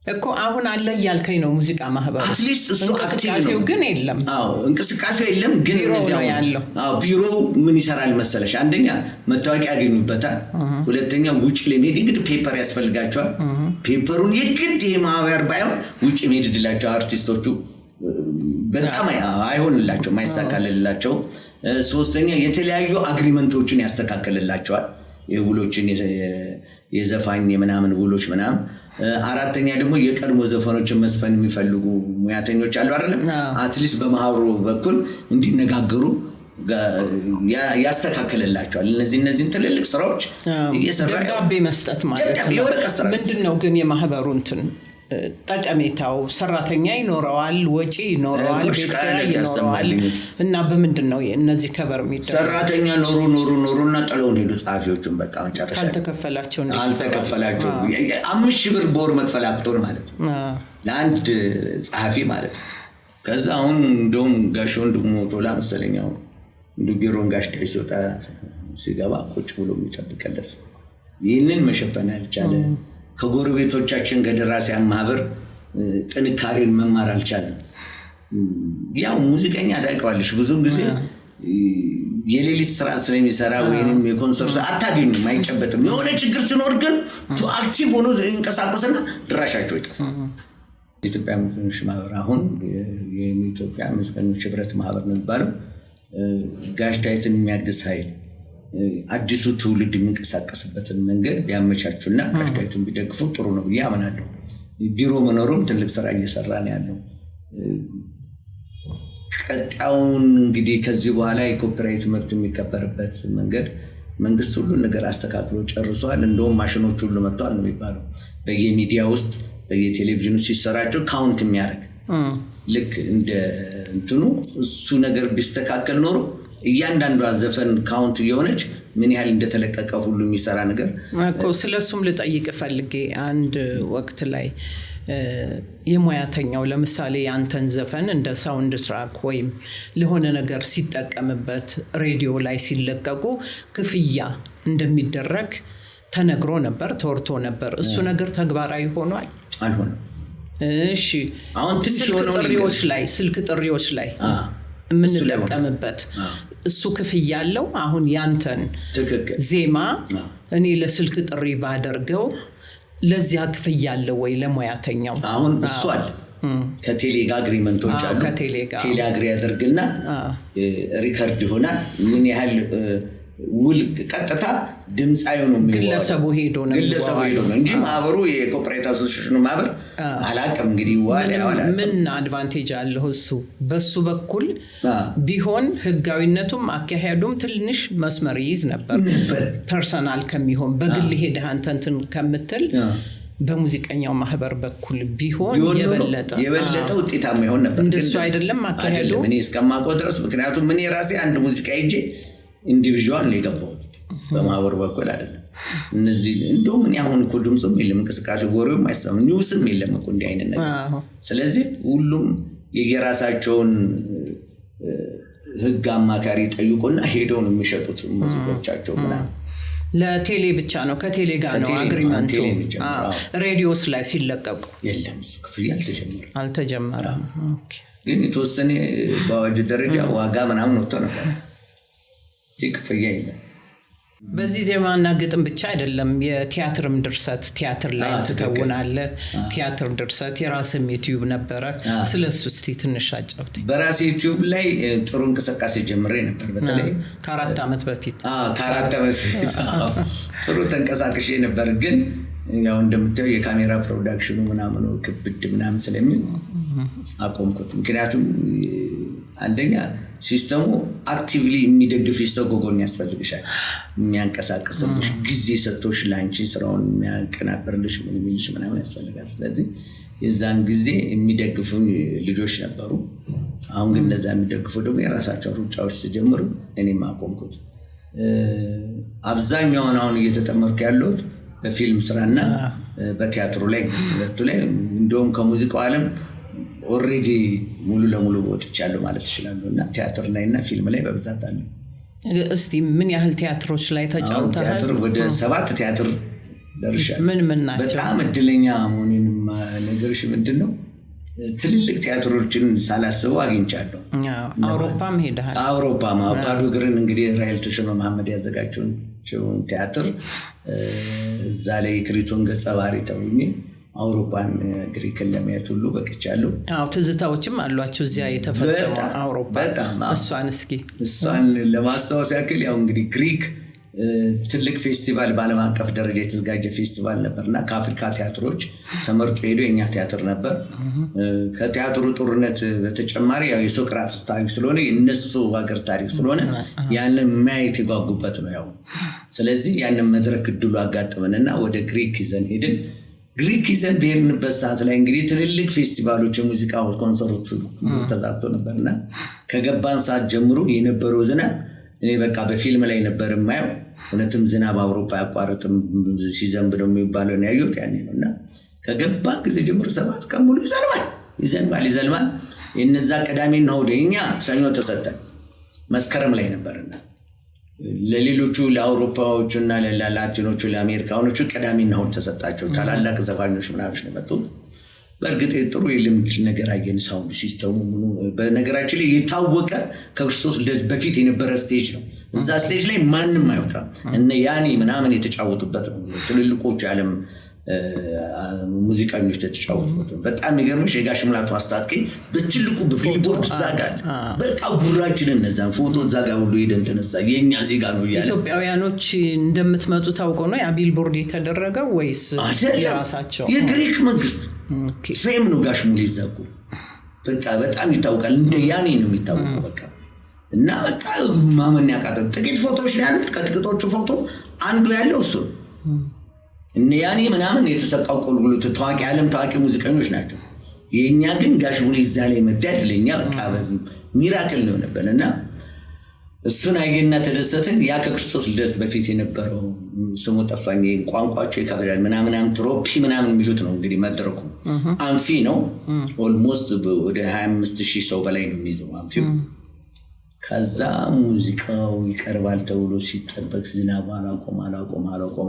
እኮ። አሁን አለ እያልከኝ ነው ሙዚቃ ማህበሩ። አትሊስት እሱ እንቅስቃሴው ግን የለም። እንቅስቃሴው የለም ግን ነው ያለው። ቢሮ ምን ይሰራል መሰለሽ? አንደኛ መታወቂያ ያገኙበታል። ሁለተኛ ውጭ ለመሄድ እንግዲህ ፔፐር ያስፈልጋቸዋል። ፔፐሩን የግድ ይሄ ማህበር ባይሆን ውጭ መሄድ ድላቸው አርቲስቶቹ በጣም አይሆንላቸው፣ ማይሳካልላቸው። ሶስተኛ የተለያዩ አግሪመንቶችን ያስተካክልላቸዋል። የውሎችን የዘፋኝ የምናምን ውሎች ምናምን አራተኛ ደግሞ የቀድሞ ዘፈኖችን መስፈን የሚፈልጉ ሙያተኞች አሉ አይደል አትሊስት በማህበሩ በኩል እንዲነጋገሩ ያስተካክልላቸዋል እነዚህን ትልልቅ ስራዎች እየሰራ ደብዳቤ መስጠት ማለት ነው ምንድነው ግን የማህበሩ እንትን ጠቀሜታው ሰራተኛ ይኖረዋል ወጪ ይኖረዋል ቤት ኪራይ ይኖረዋል እና በምንድነው እነዚህ ከቨር የሚደረጉ ሰራተኛ ኖሩና ጠለው ሄዱ ጻፊዎቹን በቃ መጨረሻ ካልተከፈላቸው 5,000 ብር በወር መክፈል አቅቶን ማለት ነው ለአንድ ጻፊ ማለት ነው ከዛ አሁን እንደውም ጋሽ ወንድሙ ቶላ መሰለኛው ቢሮን ጋሽ ዳይሶታ ሲገባ ቁጭ ብሎ የሚጠብቀለት ይህንን መሸፈን አልቻለ ከጎረቤቶቻችን ከደራሲያን ማህበር ጥንካሬን መማር አልቻለም ያው ሙዚቀኛ ታውቃለሽ ብዙ ጊዜ የሌሊት ስራ ስለሚሰራ ወይንም የኮንሰርት አታገኙም አይጨበጥም የሆነ ችግር ሲኖር ግን አክቲቭ ሆኖ እንቀሳቀስና ድራሻቸው ይጠፋል የኢትዮጵያ ሙዚቀኞች ማህበር አሁን የኢትዮጵያ ሙዚቀኞች ህብረት ማህበር ነው የሚባለው ጋሽ ዳዊትን የሚያግዝ ኃይል አዲሱ ትውልድ የሚንቀሳቀስበትን መንገድ ቢያመቻቹና ጋሽ ዳዊትን ቢደግፉ ጥሩ ነው ብዬ አምናለሁ ቢሮ መኖሩም ትልቅ ስራ እየሰራ ነው ያለው ቀጣውን እንግዲህ ከዚህ በኋላ የኮፒራይት መብት የሚከበርበት መንገድ መንግስት ሁሉ ነገር አስተካክሎ ጨርሷል እንደውም ማሽኖች ሁሉ መጥተዋል ነው የሚባለው በየሚዲያ ውስጥ በየቴሌቪዥኑ ሲሰራጩ ካውንት የሚያደርግ ልክ እንደ እንትኑ እሱ ነገር ቢስተካከል ኖሮ እያንዳንዱ ዘፈን ካውንት የሆነች ምን ያህል እንደተለቀቀ ሁሉ የሚሰራ ነገር እኮ ስለሱም ልጠይቅ ፈልጌ አንድ ወቅት ላይ የሙያተኛው ለምሳሌ አንተን ዘፈን እንደ ሳውንድ ትራክ ወይም ለሆነ ነገር ሲጠቀምበት ሬዲዮ ላይ ሲለቀቁ ክፍያ እንደሚደረግ ተነግሮ ነበር ተወርቶ ነበር እሱ ነገር ተግባራዊ ሆኗል አልሆነም እሺ አሁን ስልክ ጥሪዎች ላይ የምንጠቀምበት እሱ ክፍያ ያለው አሁን ያንተን ዜማ እኔ ለስልክ ጥሪ ባደርገው ለዚያ ክፍያ ያለው ወይ ለሙያተኛው አሁን እሱ አለ ከቴሌ ጋር አግሪመንቶች አሉ ቴሌ አግሪ ያደርግና ሪከርድ ይሆናል ምን ያህል ውል ቀጥታ ድምጻዩ ነው ግለሰቡ ሄዶ ነው እንጂ ማህበሩ የኮርፖሬት አሶሲዬሽኑ ማህበር አላቀም እንግዲህ ምን አድቫንቴጅ አለው እሱ በሱ በኩል ቢሆን ህጋዊነቱም አካሄዱም ትንሽ መስመር ይይዝ ነበር ፐርሰናል ከሚሆን በግል ሄደህ አንተን ከምትል በሙዚቀኛው ማህበር በኩል ቢሆን የበለጠ ውጤታማ ይሆን ነበር እንደሱ አይደለም አካሄዱ እኔ እስከማውቀው ድረስ ምክንያቱም ምን የራሴ አንድ ሙዚቃ ይዤ ኢንዲቪጁዋል ነው የገባው በማህበር በኩል አይደለም እነዚህ እንደውም እኔ አሁን እኮ ድምጽም የለም እንቅስቃሴ ወሬውም አይሰማም ኒውስም የለም እኮ እንዲህ አይነት ነገር ስለዚህ ሁሉም የየራሳቸውን ህግ አማካሪ ጠይቆና ሄደው ነው የሚሸጡት ሙዚቃዎቻቸው ምናምን ለቴሌ ብቻ ነው ከቴሌ ጋር ነው አግሪመንቱ ሬዲዮስ ላይ ሲለቀቁ የለም እሱ ክፍያ አልተጀመረም ኦኬ ግን የተወሰነ በአዋጅ ደረጃ ዋጋ ምናምን ወጥቶ ነበር ክፍያ የለም በዚህ ዜማና ግጥም ብቻ አይደለም የቲያትርም ድርሰት ቲያትር ላይ ትተውናለህ ቲያትር ድርሰት የራስም ዩቲዩብ ነበረ ስለሱ እስቲ ትንሽ አጫውተኝ በራሴ ዩቲዩብ ላይ ጥሩ እንቅስቃሴ ጀምሬ ነበር በተለይ ከ4 አመት በፊት ከ4 አመት በፊት ጥሩ ተንቀሳቅሼ ነበር ግን ያው እንደምታየው የካሜራ ፕሮዳክሽኑ ምናምን ክብድ ምናምን ስለሚል አቆምኩት ምክንያቱም አንደኛ ሲስተሙ አክቲቭሊ የሚደግፍ ሰው ጎጎን ያስፈልግሻል የሚያንቀሳቅስልሽ ጊዜ ሰጥቶሽ ላንቺ ስራውን የሚያቀናብርልሽ ምን የሚልሽ ምናምን ያስፈልጋል ስለዚህ የዛን ጊዜ የሚደግፉ ልጆች ነበሩ አሁን ግን እነዛ የሚደግፉ ደግሞ የራሳቸው ሩጫዎች ሲጀምሩ እኔም አቆምኩት አብዛኛውን አሁን እየተጠመርኩ ያለሁት በፊልም ስራና በቲያትሩ ላይ ሁለቱ ላይ እንደውም ከሙዚቃው ዓለም ኦሬዲ ሙሉ ለሙሉ ወጥቻለሁ ማለት ይችላልና ቲያትር ላይና ፊልም ላይ በብዛት አለ እስቲ ምን ያህል ቲያትሮች ላይ ተጫውተሃል ቲያትር ወደ 7 ቲያትር ደርሻለሁ ምን ናቸው በጣም እድለኛ መሆኔንም ነገርሽ ምንድነው ትልልቅ ቲያትሮችን ሳላስበው አግኝቻለሁ አውሮፓም ሄደሃል አውሮፓ ባዶ እግርን እንግዲህ ራይል ተሾመ መሐመድ ያዘጋጀውን ቲያትር እዛ ላይ ክሪቶን ገጸ ባህሪ ተውኝ አውሮፓን ግሪክን ለማየት ሁሉ በቅቻለሁ ትዝታዎችም አሏቸው እዚያ የተፈጸመው አውሮፓ እሷን ለማስታወስ ያክል ያው እንግዲህ ግሪክ ትልቅ ፌስቲቫል ባለም አቀፍ ደረጃ የተዘጋጀ ፌስቲቫል ነበርና ከአፍሪካ ቲያትሮች ተመርጦ ሄዶ የኛ ቲያትር ነበር። ከቲያትሩ ጦርነት በተጨማሪ ያው የሶቅራጥስ ታሪክ ስለሆነ የነሱ ሀገር ታሪክ ስለሆነ ያንን ማየት የጓጉበት ነው ያው። ስለዚህ ያንን መድረክ እድሉ አጋጠመንና ወደ ግሪክ ይዘን ሄድን። ግሪክ ይዘን በሄድንበት ሰዓት ላይ እንግዲህ ትልልቅ ፌስቲቫሎች የሙዚቃ ኮንሰርቶች ተዛግቶ ነበርና ከገባን ሰዓት ጀምሮ የነበረው ዝናብ እኔ በቃ በፊልም ላይ ነበር የማየው። እውነትም ዝናብ አውሮፓ ያቋርጥም ሲዘንብ ነው የሚባለው ነው ያየሁት ያኔ ነውና ከገባን ጊዜ ጀምሮ 7 ቀን ሙሉ ይዘንባል። የነዛ ቅዳሜና እሑድ እኛ ሰኞ ተሰጠን መስከረም ላይ ነበርና ለሌሎቹ ለአውሮፓዎቹና ለላቲኖቹ ለአሜሪካኖቹ ቅዳሜና እሑድ ተሰጣቸው። ታላላቅ ዘፋኞች ምናምን ነው መጥተው በእርግጥ ጥሩ የልምድ ነገር አየን። ሳውንድ ሲስተሙ በነገራችን ላይ የታወቀ ከክርስቶስ ልደት በፊት የነበረ ስቴጅ ነው። እዛ ስቴጅ ላይ ማንም አይወጣም። እነ ያኒ ምናምን የተጫወቱበት ነው። ትልልቆቹ የዓለም ሙዚቀኞች የተጫወቱበት ነው። በጣም የሚገርምሽ የጋሽ ሙላቱ አስታጥቄ በትልቁ በቢልቦርድ ዛጋል በቃ ጉራችንን እነዛን ፎቶ ዛጋ ሁሉ ሄደን ተነሳ። የኛ ዜጋ ነው ይላል። ኢትዮጵያውያኖች እንደምትመጡ ታውቀው ነው ያ ቢልቦርድ የተደረገው ወይስ የራሳቸው? የግሪክ መንግስት ፌም ነው ጋሽ ሙሉ ይዛቁ በቃ በጣም ይታወቃል። እንደ ያኔ ነው የሚታወቀው በቃ እና በቃ ማመን ያቃተው ጥቂት ፎቶዎች ላይ ያሉት ከጥቂቶቹ ፎቶ አንዱ ያለው እሱ እነ ያኔ ምናምን የተሰቃው ቆልቁሉት ታዋቂ ዓለም ታዋቂ ሙዚቀኞች ናቸው። የኛ ግን ጋሽ ሙሉ ይዛ ላይ መታየት ለኛ በቃ ሚራክል ነው ነበርና እሱን አየና ተደሰትን። ያ ከክርስቶስ ልደት በፊት የነበረው ስሙ ጠፋኝ ቋንቋቸው ይከብዳል ምናምን ትሮፒ ምናምን የሚሉት ነው እንግዲህ መድረኩ አንፊ ነው። ኦልሞስት ወደ 25000 ሰው በላይ ነው የሚይዘው አንፊው። ከዛ ሙዚቃው ይቀርባል ተብሎ ሲጠበቅ ዝናብ አላቆም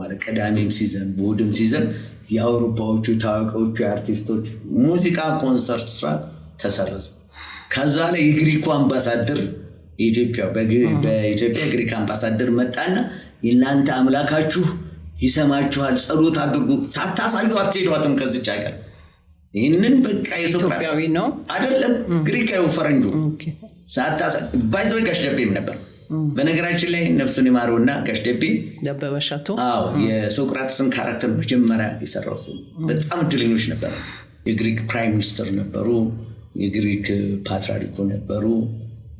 አለ። ቅዳሜም ሲዘን እሑድም ሲዘን የአውሮፓዎቹ ታዋቂዎቹ አርቲስቶች ሙዚቃ ኮንሰርት ስራ ተሰረዘ። ከዛ ላይ የግሪኩ አምባሳደር በኢትዮጵያ ግሪክ አምባሳደር መጣና እናንተ አምላካችሁ ይሰማችኋል ጸሎት አድርጉ ሳታሳዩ አትሄዷትም ከዚች ሀገር። ይሄንን በቃ ኢትዮጵያዊ ነው አይደለም ግሪካዊ ፈረንጁ ባይዘው ጋሽ ደቤም ነበር። በነገራችን ላይ ነፍሱን ይማረውና ጋሽ ደቤ ደበበሻቱ የሶቅራጥስን ካራክተር መጀመሪያ የሰራው እሱ። በጣም ድልኞች ነበሩ። የግሪክ ፕራይም ሚኒስተር ነበሩ፣ የግሪክ ፓትርያርኩ ነበሩ፣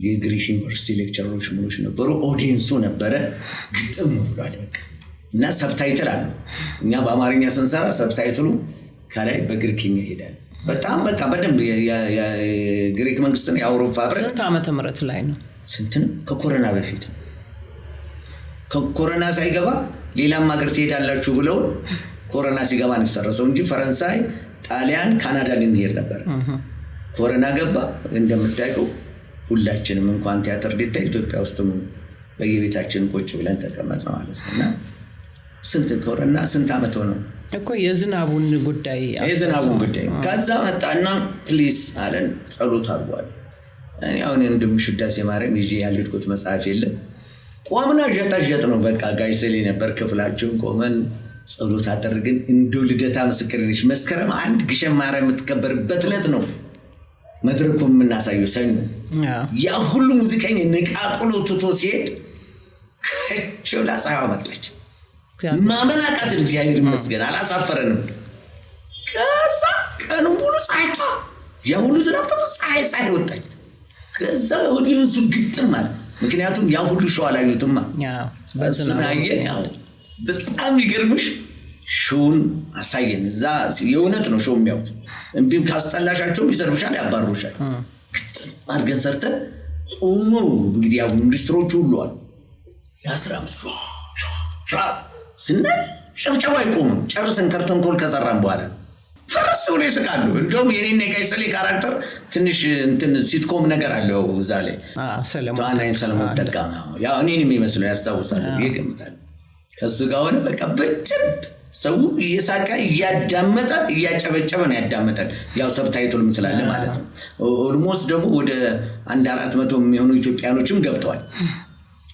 የግሪክ ዩኒቨርሲቲ ሌክቸሮች ምኖች ነበሩ። ኦዲየንሱ ነበረ ግጥም ብሏል በቃ እና ሰብታይትል አለ። እኛ በአማርኛ ስንሰራ ሰብታይትሉ ከላይ በግሪክኛ ይሄዳል። በጣም በቃ በደንብ የግሪክ መንግስትን የአውሮፓ ህብረት ስንት ዓመተ ምህረት ላይ ነው? ስንት ነው? ከኮሮና በፊት ከኮሮና ሳይገባ ሌላም ሀገር ትሄዳላችሁ ብለው ኮሮና ሲገባ ነው የተሰረሰው እንጂ ፈረንሳይ፣ ጣሊያን፣ ካናዳ ልንሄድ ነበር። ኮሮና ገባ። እንደምታውቁ ሁላችንም እንኳን ቲያትር ዲታ ኢትዮጵያ ውስጥም በየቤታችን ቁጭ ብለን ተቀመጥ ነው ማለት ነውና ስንት ኮሮና ስንት ዓመት ሆነው እኮ የዝናቡን ጉዳይ ከዛ መጣና ፕሊስ አለን ጸሎት አድርጓል። እኔ አሁን እንደምሽዳሴ ማርያም ይዤ ያልኩት መጽሐፍ የለም ቆምና ጀጣ ነው በቃ ጋሽ ሰሌ ነበር ክፍላችን ቆመን ጸሎት አደረግን። እንደው ልደታ መስከረሽ መስከረም 1 ግሸን ማርያም የምትከበርበት ዕለት ነው መድረኩ የምናሳየው ሰኞ። ያ ሁሉ ሙዚቀኛ ነቃቅሎ ትቶ ሲሄድ ከቸውላ ፀሐይ መጣች። ማመናቃት እግዚአብሔር ይመስገን አላሳፈረንም። ከዛ ቀኑ ሙሉ ፀሐይታ ያ ሁሉ ዝናብ ፀሐይ ወጣች። ከዛ ወዲንሱ ግጥም አለ። ምክንያቱም ያ ሁሉ ሾው አላዩትማ በዝናየ በጣም ይገርምሽ ሾውን አሳየን። እዛ የእውነት ነው ሾው የሚያውት እንዲም ካስጠላሻቸው ይሰርብሻል ያባሩሻል። ግጥም አድርገን ሰርተን ጾሙ እንግዲህ ያው ኢንዱስትሪዎቹ ሁሉ አሉ ያ15 ስንል ጨብጨባ አይቆምም። ጨርሰን ከርተንኮል ከሰራን በኋላ ፈረስ ብሎ ይስቃሉ። እንደውም የኔና የጋሽ ሰሌ ካራክተር ትንሽ እንትን ሲትኮም ነገር አለው እዛ ላይ ሰለሞን ተካ ያው እኔን የሚመስለው ያስታውሳል ይገምታል። ከሱ ጋር ሆነ በቃ በደንብ ሰው እየሳቀ እያዳመጠ እያጨበጨበ ነው ያዳመጠን። ያው ሰብታይትሉም ስላለ ማለት ነው። ኦልሞስት ደግሞ ወደ 400 የሚሆኑ ኢትዮጵያኖችም ገብተዋል።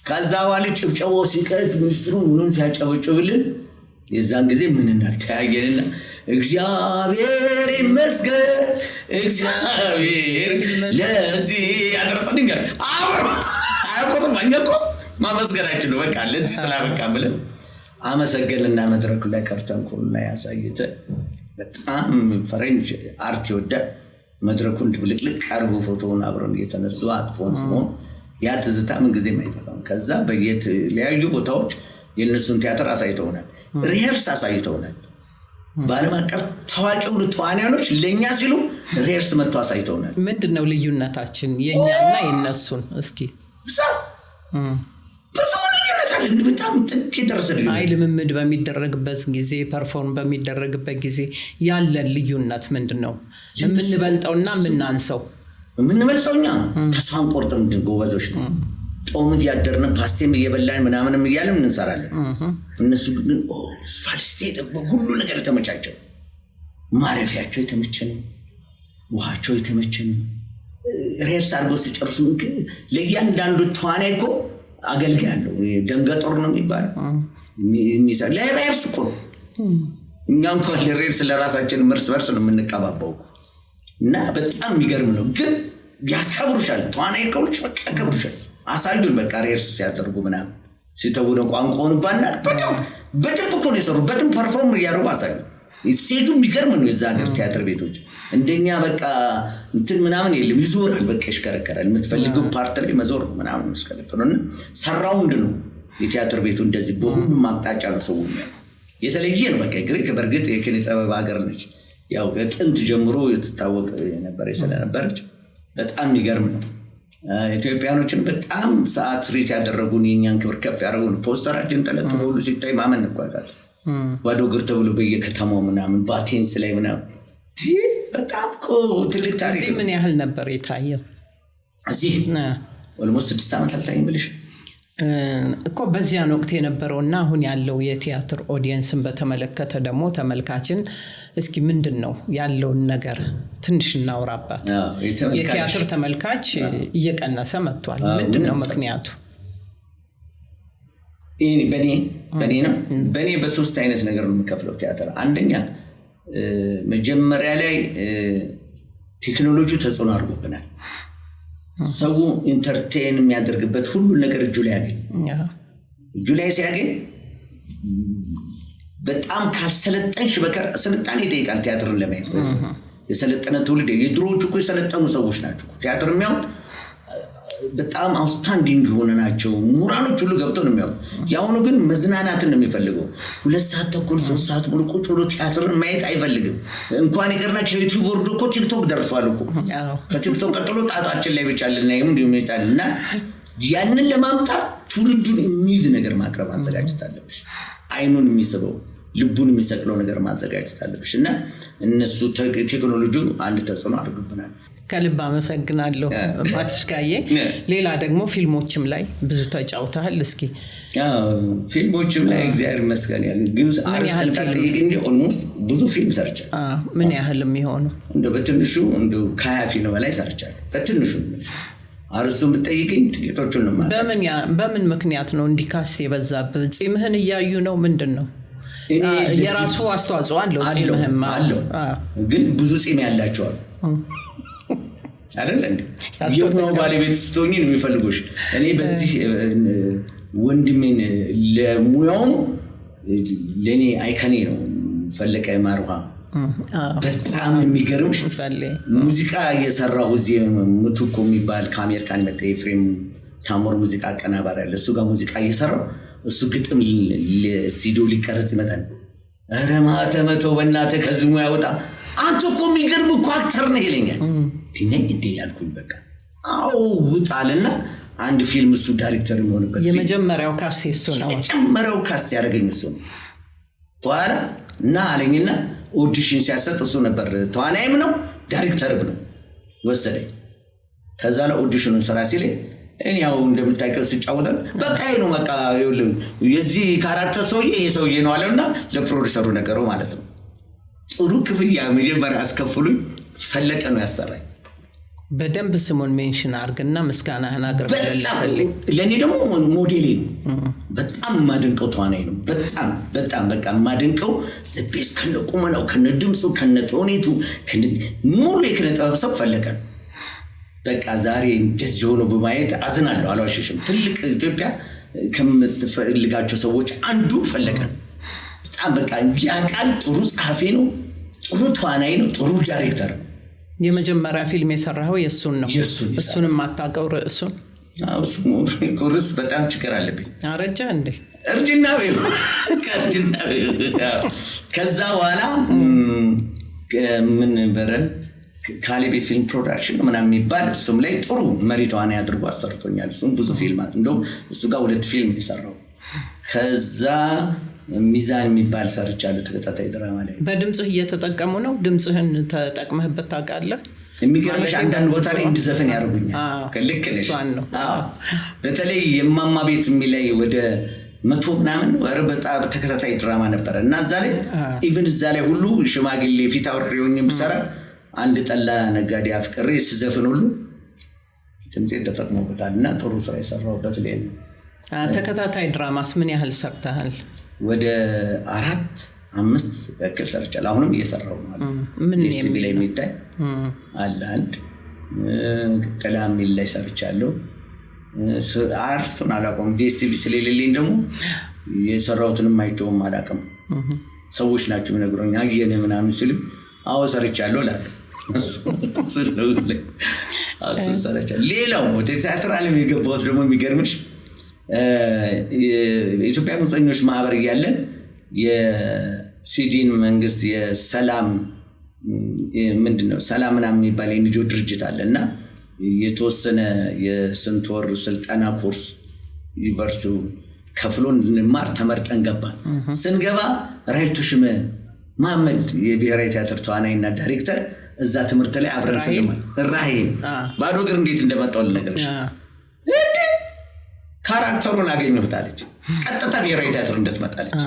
ከዛ በኋላ ጭብጨባው ሲቀጥ ሚኒስትሩ ምኑን ሲያጨበጭብልን የዛን ጊዜ ምን እናታየንና እግዚአብሔር ይመስገን እግዚአብሔር ለዚህ ያደረሰን ጋር አብሮ አይቆጥም አንገቆ ማመስገናችን ነው። በቃ ለዚህ ስላበቃ ብለን አመሰገንና መድረኩ ላይ ከርተን ኮልና ያሳየተ በጣም ፈረንጅ አርት ይወዳል። መድረኩን ድብልቅልቅ አርጎ ፎቶውን አብረን እየተነሱ አጥፎን ስሞን ያ ትዝታ ምን ጊዜም አይጠፋም። ከዛ በየተለያዩ ቦታዎች የነሱን ቲያትር አሳይተውናል፣ ሪሄርስ አሳይተውናል። በዓለም አቀፍ ታዋቂው ተዋናዮች ለኛ ሲሉ ሪሄርስ መጥቶ አሳይተውናል። ምንድነው ልዩነታችን የኛና የነሱን? እስኪ በጣም ጥቂት ደረሰ። ልምምድ በሚደረግበት ጊዜ ፐርፎርም በሚደረግበት ጊዜ ያለን ልዩነት ምንድነው? የምንበልጠውና የምናንሰው? የምንበልጠውኛ ተስፋን ቆርጠን ጎበዞች ነው። ጦም እያደርን ፓስቴም እየበላን ምናምንም እያልን እንሰራለን። እነሱ ግን ፋልስቴት ሁሉ ነገር የተመቻቸው፣ ማረፊያቸው የተመቸ ነው፣ ውሃቸው የተመቸ ነው። ሪሄርስ አድርገው ሲጨርሱ ለእያንዳንዱ ተዋናይ እኮ አገልጋይ አለው። ደንገጦር ነው የሚባለው ለሪሄርስ እኮ ነው። እኛ እንኳን ለሪሄርስ ለራሳችን እርስ በርስ ነው የምንቀባባው እና በጣም የሚገርም ነው። ግን ያከብሩሻል፣ ተዋናይ ከሆንሽ በቃ ያከብሩሻል። አሳዩን በቃ ሪሄርስ ሲያደርጉ ምናምን ሲተውነ ቋንቋውን ባናል በደንብ እኮ ነው የሰሩት። በደንብ ፐርፎርም እያደረጉ አሳዩ። ስቴጁ የሚገርም ነው። የዛ ሀገር ቲያትር ቤቶች እንደኛ በቃ እንትን ምናምን የለም፣ ይዞራል፣ በቃ ይሽከረከራል። የምትፈልገው ፓርት ላይ መዞር ነው ምናምን መስከለከሉ እና ሰራውንድ ነው የቲያትር ቤቱ። እንደዚህ በሁሉም አቅጣጫ ነው ሰው የተለየ ነው። በቃ ግሪክ በእርግጥ የኪነ ጥበብ ሀገር ነች። ያው ጥንት ጀምሮ የተታወቀ የነበረ ስለነበረች በጣም የሚገርም ነው። ኢትዮጵያኖችን በጣም ሰዓት ሪት ያደረጉን የኛን ክብር ከፍ ያደረጉን ፖስተራችን ተለጥፎ ሁሉ ሲታይ ማመን እንኳን ባዶ እግር ተብሎ በየከተማው ምናምን በአቴንስ ላይ ምናምን በጣም እኮ ትልቅ ታሪክ። ምን ያህል ነበር የታየው? እዚህ ኦልሞስት 6 ዓመት አልታየም ብለሽ እኮ በዚያን ወቅት የነበረውና አሁን ያለው የቲያትር ኦዲየንስን በተመለከተ ደግሞ ተመልካችን እስኪ ምንድነው ያለውን ነገር ትንሽ እናውራባት። የቲያትር ተመልካች እየቀነሰ መጥቷል። ምንድነው ምክንያቱ? በኔ ነው። በኔ በሶስት አይነት ነገር ነው የምከፍለው ቲያትር። አንደኛ መጀመሪያ ላይ ቴክኖሎጂ ተጽዕኖ አድርጎብናል። ሰው ኢንተርቴን የሚያደርግበት ሁሉ ነገር እጁ ላይ ያገኝ። እጁ ላይ ሲያገኝ በጣም ካልሰለጠንሽ በቀር ስልጣኔ ይጠይቃል ቲያትርን ለማየት። የሰለጠነ ትውልድ የድሮዎቹ እኮ የሰለጠኑ ሰዎች ናቸው ቲያትር የሚያዩት። በጣም አውትስታንዲንግ የሆነ ናቸው። ምሁራኖች ሁሉ ገብተው ነው የሚያዩት። ያሁኑ ግን መዝናናትን ነው የሚፈልገው። 2 ሰዓት ተኩል 3 ሰዓት ሙሉ ቁጭ ብሎ ቲያትርን ማየት አይፈልግም። እንኳን ይቀርና ከዩቲዩብ ወርዶ እኮ ቲክቶክ ደርሷል እኮ። ከቲክቶክ ቀጥሎ ጣጣችን ላይ ብቻ ልናየው እንዲሁም ይጣልና ያንን ለማምጣት ትውልዱን የሚይዝ ነገር ማቅረብ ማዘጋጀት አለብሽ። አይኑን የሚስበው ልቡን የሚሰቅለው ነገር ማዘጋጀት አለብሽ እና እነሱ ቴክኖሎጂው አንድ ተጽዕኖ አድርጉብናል። ከልብ አመሰግናለሁ ማትሽካዬ። ሌላ ደግሞ ፊልሞችም ላይ ብዙ ተጫውተሃል። እስኪ ፊልሞችም ላይ እግዚአብሔር ይመስገን ያለ ግን አርሰን ታጠይቅ እንጂ ኦልሞስት ብዙ ፊልም ሰርቻለሁ። ምን ያህል የሚሆኑ? እንደው በትንሹ እንደው ከ20 ፊልም በላይ ሰርቻለሁ። በትንሹ አርሱን ብትጠይቅኝ ጥቂቶቹን ነው ማለት። በምን ምክንያት ነው እንዲካስ የበዛብህ? ጺምህን እያዩ ነው? ምንድነው? የራሱ አስተዋጽኦ አለው ጺምህም አለው። ግን ብዙ ጺም ያላቸው አይደል እንዴ? የሆነ ባለቤት ስትሆኚ ነው የሚፈልጉሽ። እኔ በዚህ ወንድሜን ለሙያው ለኔ አይከኔ ነው ፈለቀ ማርዋ በጣም የሚገርምሽ ሙዚቃ የሰራው እዚህ ምቱኮ የሚባል ከአሜሪካን መጣ ኤፍሬም ታሞር ሙዚቃ አቀናባሪ አለ። እሱ ጋር ሙዚቃ እየሰራው እሱ ግጥም ለስቱዲዮ ሊቀረጽ ይመጣል። ኧረ ማተመተው በእናትህ ከዚህ ሙያ ወጣ አንተ እኮ የሚገርም እኮ አክተር ነህ ይለኛል። እኔ እንዴ ያልኩኝ በቃ አው ውጣልና አንድ ፊልም እሱ ዳይሬክተር የሚሆንበት የመጀመሪያው ካስ እሱ ነው። የመጀመሪያው ካስ ያደረገኝ እሱ ነው። በኋላ እና አለኝና ኦዲሽን ሲያሰጥ እሱ ነበር ተዋናይም ነው ዳይሬክተርም ነው ወሰደኝ። ከዛ ላይ ኦዲሽኑን ስራ ሲለኝ እኔ ያው እንደምታውቀው ሲጫወተን በቃ ነው በቃ ይኸውልህ የዚህ ካራክተር ሰውዬ ይሄ ሰውዬ ነው አለና ለፕሮዲሰሩ ነገረው ማለት ነው። ጥሩ ክፍያ መጀመሪያ አስከፍሉኝ ፈለቀ ነው ያሰራኝ። በደንብ ስሙን ሜንሽን አድርግና ምስጋናህን አቅርብልኝ። ለኔ ደግሞ ሞዴሌ ነው። በጣም ማደንቀው ተዋናይ ነው። በጣም በቃ ማደንቀው ዘቤስ ከነቁመናው ከነድምጹ ከነተውኔቱ ሙሉ የኪነ ጥበብ ሰው ፈለቀ። በቃ ዛሬ እንደዚህ ሆኖ በማየት አዝናለሁ። አልዋሽሽም። ትልቅ ኢትዮጵያ ከምትፈልጋቸው ሰዎች አንዱ ፈለቀ በጣም በቃ ያቃል ጥሩ ጸሐፊ ነው ጥሩ ተዋናይ ነው ጥሩ ዳይሬክተር ነው የመጀመሪያ ፊልም የሰራው የሱን ነው እሱንም ማታቀው ርዕሱን ኮርስ በጣም ችግር አለብኝ አረጃ እንዴ እርጅና ከዛ በኋላ ምን በረ ካሌቤ ፊልም ፕሮዳክሽን ምናምን የሚባል እሱም ላይ ጥሩ መሪ ተዋናይ አድርጎ አሰርቶኛል እሱም ብዙ ፊልም እንደው እሱ ጋር 2 ፊልም የሰራው ከዛ ሚዛን የሚባል ሰርቻለሁ ተከታታይ ድራማ ላይ በድምጽህ እየተጠቀሙ ነው ድምጽህን ተጠቅመህበት ታውቃለህ የሚገርምሽ አንዳንድ ቦታ ላይ እንድዘፈን ያደርጉኛል ልክ ነሽ በተለይ የማማ ቤት የሚላይ ወደ 100 ምናምን በጣም ተከታታይ ድራማ ነበር እና እዛ ላይ ኢቭን እዛ ላይ ሁሉ ሽማግሌ ፊት አውሬውኝ ምሰራ አንድ ጠላ ነጋዴ አፍቅሬ ስዘፍን ሁሉ ድምጼን ተጠቅመውበታልና ጥሩ ስራ የሰራሁበት ላይ ነው ተከታታይ ድራማስ ምን ያህል ሰርተሃል ወደ 4-5 ያክል ሰርቻለሁ አሁንም እየሰራሁ ነው ምን ኤስቲቪ ላይ የሚታይ አለ አንድ ጥላም ላይ ሰርቻለሁ አርስቱን አላቆም ኤስቲቪ ስለሌለኝ ደግሞ የሰራሁትንም አይጮም አላቀም ሰዎች ናቸው ነግሮኝ አየኔ ምናምን ሲሉ አዎ ሰርቻለሁ እላለሁ እሱ ሰርቻለሁ ሌላው ወደ ቲያትር ዓለም የገባሁት ደግሞ የሚገርምሽ የኢትዮጵያ ሙዚቀኞች ማህበር ያለን የሲዲን መንግስት የሰላም ምንድነው ሰላምና የሚባል የንጆ ድርጅት አለና የተወሰነ የስንት ወር ስልጠና ኮርስ ዩኒቨርሲቲው ከፍሎን እንማር ተመርጠን ገባን ስንገባ ራይቱ ሽመ መሐመድ የብሔራዊ ቲያትር ተዋናይና ዳይሬክተር እዛ ትምህርት ላይ አብረን ስለማን ራሄል ባዶ እግር እንዴት እንደመጣው ልነግርሽ ካራክተሩን አገኘሁታለች ቀጥታ ብሔራዊ ቲያትር እንደተመጣለች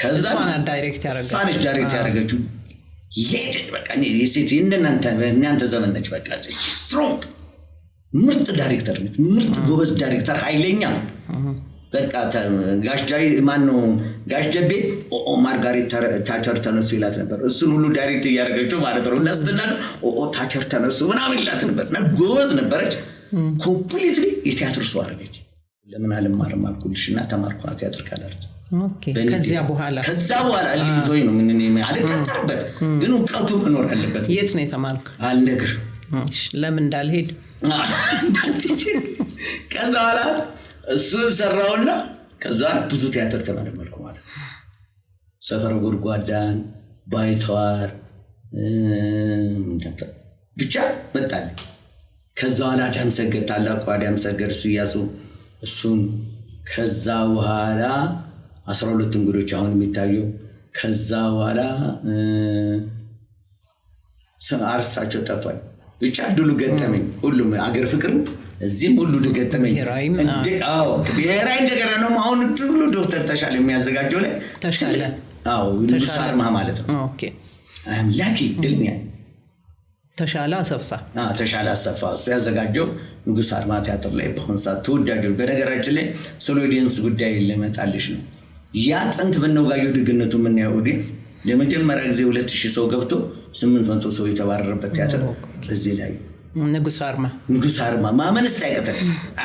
ከዛ እሷን ዳይሬክት ያደረገችው ሌጀንድ በቃ የሴት እናንተ ዘመን ነች በቃ ስትሮንግ ምርጥ ዳይሬክተር ነች ምርጥ ጎበዝ ዳይሬክተር ኃይለኛ በቃ ጋሽጃይ ማነው ጋሽጀቤ ማርጋሪት ታቸር ተነሱ ይላት ነበር እሱን ሁሉ ዳይሬክት ያደረገችው ማለት ነው ለስና ታቸር ተነሱ ምናምን ይላት ነበር ጎበዝ ነበረች ኮምፕሊትሊ የቲያትር ሰው አደረገች ለምን አልማርም አልኩልሽና ተማርኩ ቲያትር ካላርት ኦኬ ከዛ በኋላ ልይዞኝ ነው ምን አልቀጠርበት ግን እውቀቱ መኖር አለበት የት ነው የተማርኩ አልነግር እሺ ለምን እንዳልሄድ ከዛ በኋላ እሱ ሰራውና ከዛ ብዙ ቲያትር ተመረመርኩ ማለት ነው ሰፈር ጉርጓዳን ባይተዋር ብቻ መጣል ከዛ በኋላ አዳም ሰገድ ታላቁ አዳም ሰገድ ሲያሱ እሱን ከዛ በኋላ 12 እንግዶች አሁን የሚታየው ከዛ በኋላ አርሳቸው ጠፋኝ ብቻ ድሉ ገጠመኝ ሁሉም አገር ፍቅር እዚህም ሁሉ ገጠመኝ ብሔራዊ እንደገና ነው አሁን ሁሉ ዶክተር ተሻለ የሚያዘጋጀው ላይ ተሻለ ንጉስ አርማ ማለት ነው ኦኬ አምላኪ ድልኛ ተሻለ አሰፋ እሱ ያዘጋጀው ንጉስ አርማ ቲያትር ላይ በአሁን ሰዓት ተወዳጁ በነገራችን ላይ ስለ ኦዲየንስ ጉዳይ ለመጣልሽ ነው ያ ጥንት በነውጋዩ ድግነቱ ምን ያው ኦዲየንስ ለመጀመሪያ ጊዜ 2000 ሰው ገብቶ 800 ሰው የተባረረበት ቲያትር በዚህ ላይ ንጉስ አርማ ማመን እስታይቀተል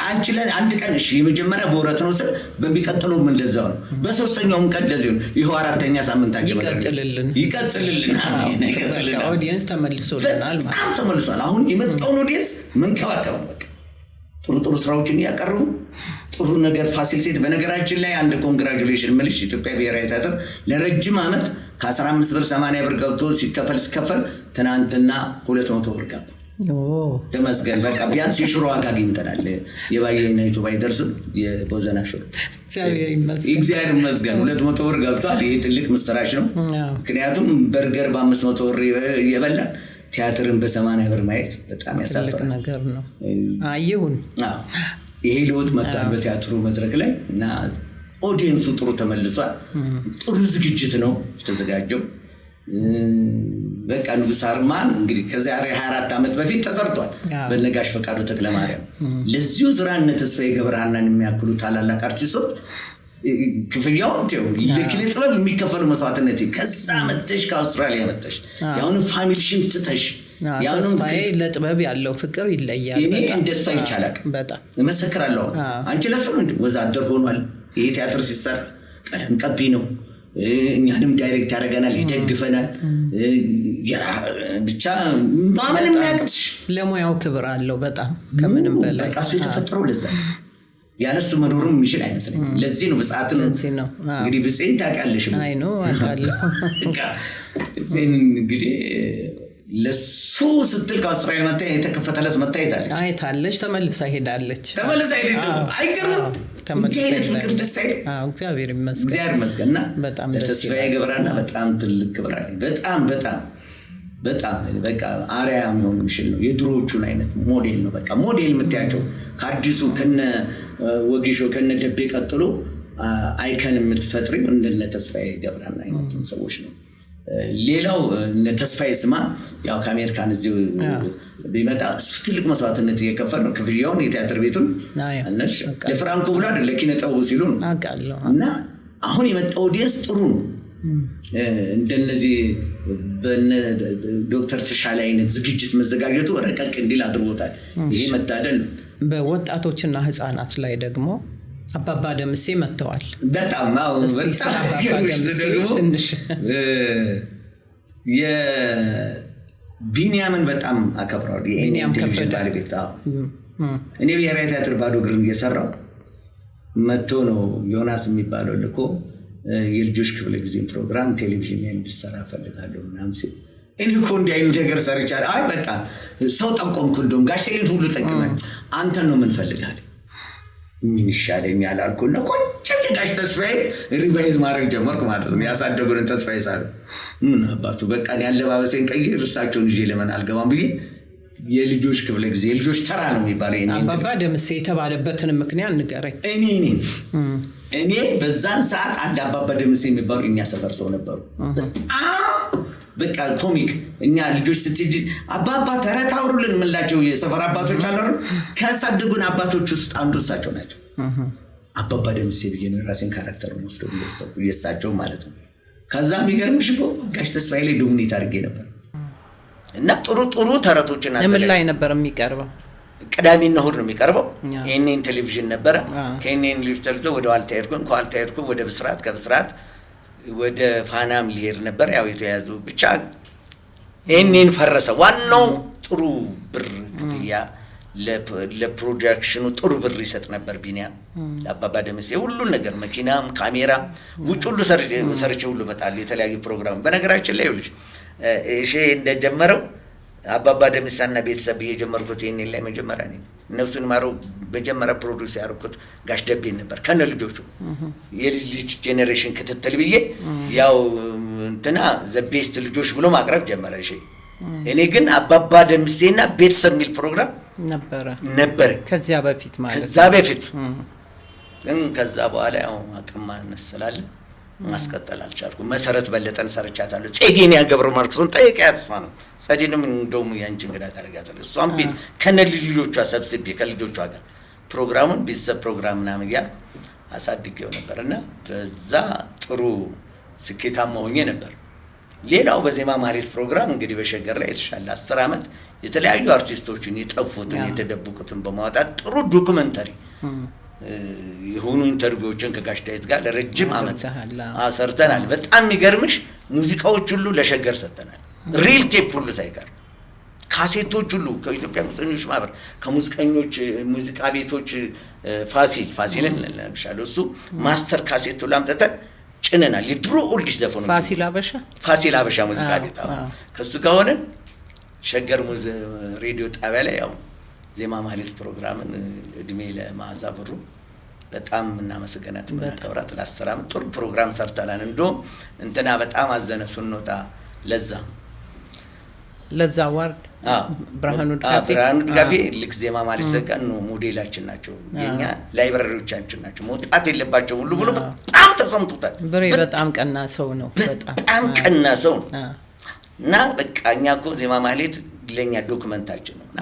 አንቺ ለአንድ ቀን እሺ የመጀመሪያ በወራት ነው ስለ በሚቀጥለው ምን እንደዛው ነው በሶስተኛው ቀን እንደዚህ ነው ይሄው አራተኛ ሳምንት ይቀጥልልን ኦዲየንስ ተመልሶልናል ማለት ተመልሷል አሁን የመጣው ኦዲየንስ መንከባከብ በቃ ጥሩ ስራዎችን ያቀርቡ ጥሩ ነገር ፋሲሊቴት በነገራችን ላይ አንድ ኮንግራቹሌሽን መልሽ ኢትዮጵያ ብሔራዊ ቲያትር ለረጅም አመት ከ15 ብር 80 ብር ገብቶ ሲከፈል ትናንትና 200 ብር ገባ ተመስገን በቃ ቢያንስ የሽሮ ዋጋ አግኝተናል የባየና ዩቲዩብ አይደርስ የቦዘና ሽሮ እግዚአብሔር ይመስገን 200 ብር ገብቷል ይሄ ትልቅ ምስራች ነው ምክንያቱም በርገር በ500 ብር የበላ ቲያትርን በ80 ብር ማየት በጣም ያሳፍራል ነገር ነው አይሁን ይሄ ለውጥ መጣል በቲያትሩ መድረክ ላይ እና ኦዲየንሱ ጥሩ ተመልሷል ጥሩ ዝግጅት ነው የተዘጋጀው በቃ ንጉስ አርማን እንግዲህ ከዛሬ 24 አመት በፊት ተሰርቷል በነጋሽ ፈቃዱ ተክለማርያም ለዚሁ ዝራነ ተስፋዬ ገብረሃናን የሚያክሉ ታላላቅ አርቲስቶች ክፍያው ለኪነ ጥበብ የሚከፈሉ መስዋዕትነት ከዛ መጥተሽ ከአውስትራሊያ መጥተሽ ያውን ፋሚሊሽን ትተሽ ተስፋዬ ለጥበብ ያለው ፍቅር ይለያል። እኔ እንደሱ አይቻላል በጣም እመሰክራለሁ። አንቺ ለሱ ወዛደር ሆኗል። ይሄ ቲያትር ሲሰራ ቀለም ቀቢ ነው። እኛንም ዳይሬክት ያደርገናል፣ ይደግፈናል። ብቻ ማመንም ያቅትሽ ለሙያው ክብር አለው በጣም ከምንም በላይ። በቃ እሱ የተፈጠረው ለዛ ያለሱ መኖሩም የሚችል አይመስለኝም። ለዚህ ነው ብጻት ነው እንግዲህ ብጽን ታውቂያለሽ። አይ ነው አውቃለሁ። እንግዲህ ለሱ ስትል ከአውስትራሊያ መጣ የተከፈተለት መታየታለች አይታለች ተመልሳ ሄዳለች። አይገርም እንዴት ፍቅር ደስ አይል። እግዚአብሔር ይመስገን እግዚአብሔር ይመስገንና በጣም ተስፋዬ ገብረሃና በጣም ትልቅ ክብር አለኝ። በጣም በጣም በጣም በቃ አሪያ የሚሆን ምሽል ነው። የድሮዎቹን አይነት ሞዴል ነው። በቃ ሞዴል የምትያቸው ከአዲሱ ከነ ወጊሾ ከነ ደቤ ቀጥሎ አይከን የምትፈጥሪው እንደነ ተስፋዬ ገብረሃና አይነት ሰዎች ነው። ሌላው ተስፋዬ ስማ ያው ከአሜሪካን እዚህ ቢመጣ ትልቅ መስዋዕትነት እየከፈለ ነው። ክፍያውን የቲያትር ቤቱን አነሽ ለፍራንኮ ብሎ አይደል ለኪነ ጥበቡ ሲሉ ነው እና አሁን የመጣው ዲስ ጥሩ ነው። እንደነዚህ በነ ዶክተር ተሻለ አይነት ዝግጅት መዘጋጀቱ ረቀቅ እንዲል አድርጎታል። ይሄ መታደል ነው። በወጣቶችና ህፃናት ላይ ደግሞ አባባ ደምሴ መጥተዋል። በጣም ትንሽ የቢኒያምን በጣም አከብራለሁ። ቢኒያም ከበደ ባለቤት እኔ ብሔራዊ ቲያትር ባዶ እግርን እየሰራው መጥቶ ነው ዮናስ የሚባለው ልኮ የልጆች ክፍለ ጊዜ ፕሮግራም ቴሌቪዥን ላይ እንድሰራ ፈልጋለሁ ምናምን ሲል እኔ እኮ እንዲህ አይነት ነገር ሰርቻለሁ። አይ በቃ ሰው ጠቆምኩ። እንደውም ጋሼን ሁሉ ጠቅመን አንተን ነው የምንፈልጋለን። ምን ይሻለኛል አልኩና ቆንጆ ጋሽ ተስፋዬ ሪቫይዝ ማድረግ ጀመርኩ ማለት ነው። ያሳደጉን ተስፋዬ ሳለ ምን አባቱ በቃ ያለባበሴን ቀይር እርሳቸውን ይዤ ለምን አልገባም ብዬ የልጆች ክፍለ ጊዜ የልጆች ተራ ነው የሚባለው። አባባ ደምሴ የተባለበትን ምክንያት ንገረኝ። እኔ በዛን ሰዓት አንድ አባባ ደምሴ የሚባሉ እኛ ሰፈር ሰው ነበሩ። በቃ ኮሚክ እኛ ልጆች ስትጂ አባባ ተረት አውሩልን ምንላቸው የሰፈር አባቶች አሉ። ከሳደጉን አባቶች ውስጥ አንዱ እሳቸው ናቸው። አባባ ደምሴ ብዬ ነው ራሴን ካራክተር ወስዶ የሳቸው ማለት ነው። ከዛ የሚገርምሽ እኮ ጋሽ ተስፋዬ ላይ ዶሚኔት አድርጌ ነበር እና ጥሩ ተረቶችን ምን ላይ ነበር የሚቀርበው? ቅዳሜና እሑድ ነው የሚቀርበው። ኤንኤን ቴሌቪዥን ነበረ። ከኤንኤን ቴሌቪዥን ወደ ዋልታ ሄድኩኝ። ከዋልታ ሄድኩኝ ወደ ብስራት፣ ከብስራት ወደ ፋናም ሊሄድ ነበር። ያው የተያዙ ብቻ ኤንኤን ፈረሰ። ዋናው ጥሩ ብር ክፍያ ለፕሮጀክሽኑ ጥሩ ብር ይሰጥ ነበር ቢኒያም ለአባባ ደምሴ ሁሉን ነገር መኪናም ካሜራ ውጭ ሁሉ ሰርቼ ሁሉ መጣለሁ የተለያዩ ፕሮግራም። በነገራችን ላይ ይኸውልሽ እሺ እንደጀመረው አባባ ደምሳና ቤተሰብ የጀመርኩት ኤንኤን ላይ መጀመሪያ ነኝ። እነሱን ማረው በጀመረ ፕሮዲዩስ ያደረኩት ጋሽ ደቤ ነበር ከነ ልጆቹ የልጅ ጄኔሬሽን ክትትል ብዬ ያው እንትና ዘ ቤስት ልጆች ብሎ ማቅረብ ጀመረ። እሺ እኔ ግን አባባ ደምሴና ቤተሰብ የሚል ፕሮግራም ነበር ከዛ በፊት ማለት ከዛ በፊት ግን ከዛ በኋላ ያው አቅም ማነስ ስላለ ማስቀጠል አልቻልኩም። መሰረት በለጠን ሰርቻታለሁ። ጸዲን ያገብሩ ማርክስን ጠይቂያት ነው። ጸዲንም እንደውም ያንቺ እንግዳ ታደርጋታለች። እሷም ቤት ከነ ልጆቿ ሰብስቤ ከልጆቿ ጋር ፕሮግራሙን ቤተሰብ ፕሮግራም ምናምን ያ አሳድጌው ነበርና በዛ ጥሩ ስኬታማ ሆኜ ነበር። ሌላው በዜማ ማህሌት ፕሮግራም እንግዲህ በሸገር ላይ የተሻለ 10 አመት የተለያዩ አርቲስቶችን የጠፉትን የተደበቁትን በማውጣት ጥሩ ዶክመንተሪ የሆኑ ኢንተርቪዎችን ከጋሽ ዳዊት ጋር ለረጅም አመት ሰርተናል። በጣም የሚገርምሽ ሙዚቃዎች ሁሉ ለሸገር ሰጥተናል። ሪል ቴፕ ሁሉ ሳይቀር ካሴቶች ሁሉ ከኢትዮጵያ ሙዚቀኞች ማህበር ከሙዚቀኞች ሙዚቃ ቤቶች ፋሲልን ለነግሻለሁ እሱ ማስተር ካሴት ሁሉ አምጥተን ጭነናል። የድሮ ኦልዲስ ዘፈኖች ፋሲል አበሻ ሙዚቃ ቤት ከሱ ጋር ሆነን ሸገር ሬዲዮ ጣቢያ ላይ ያው ዜማ ማህሌት ፕሮግራምን እድሜ ለማዛ ብሩ በጣም እናመሰግናት እናከብራት። ለ10 አመት ጥሩ ፕሮግራም ሰርተናል። እንደውም እንትና በጣም አዘነ ስንወጣ ለዛ ዋርድ ብርሃኑ ድጋፌ ልክ ዜማ ማህሌት ሰቀን ነው ሞዴላችን ናቸው። የኛ ላይብራሪዎቻችን ናቸው። መውጣት የለባቸው ሁሉ ብሎ በጣም ተሰምቶታል። በጣም ቀና ሰው ነው። በጣም ቀና ሰው እና በቃ እኛ እኮ ዜማ ማህሌት ለኛ ዶክመንታችን ነውና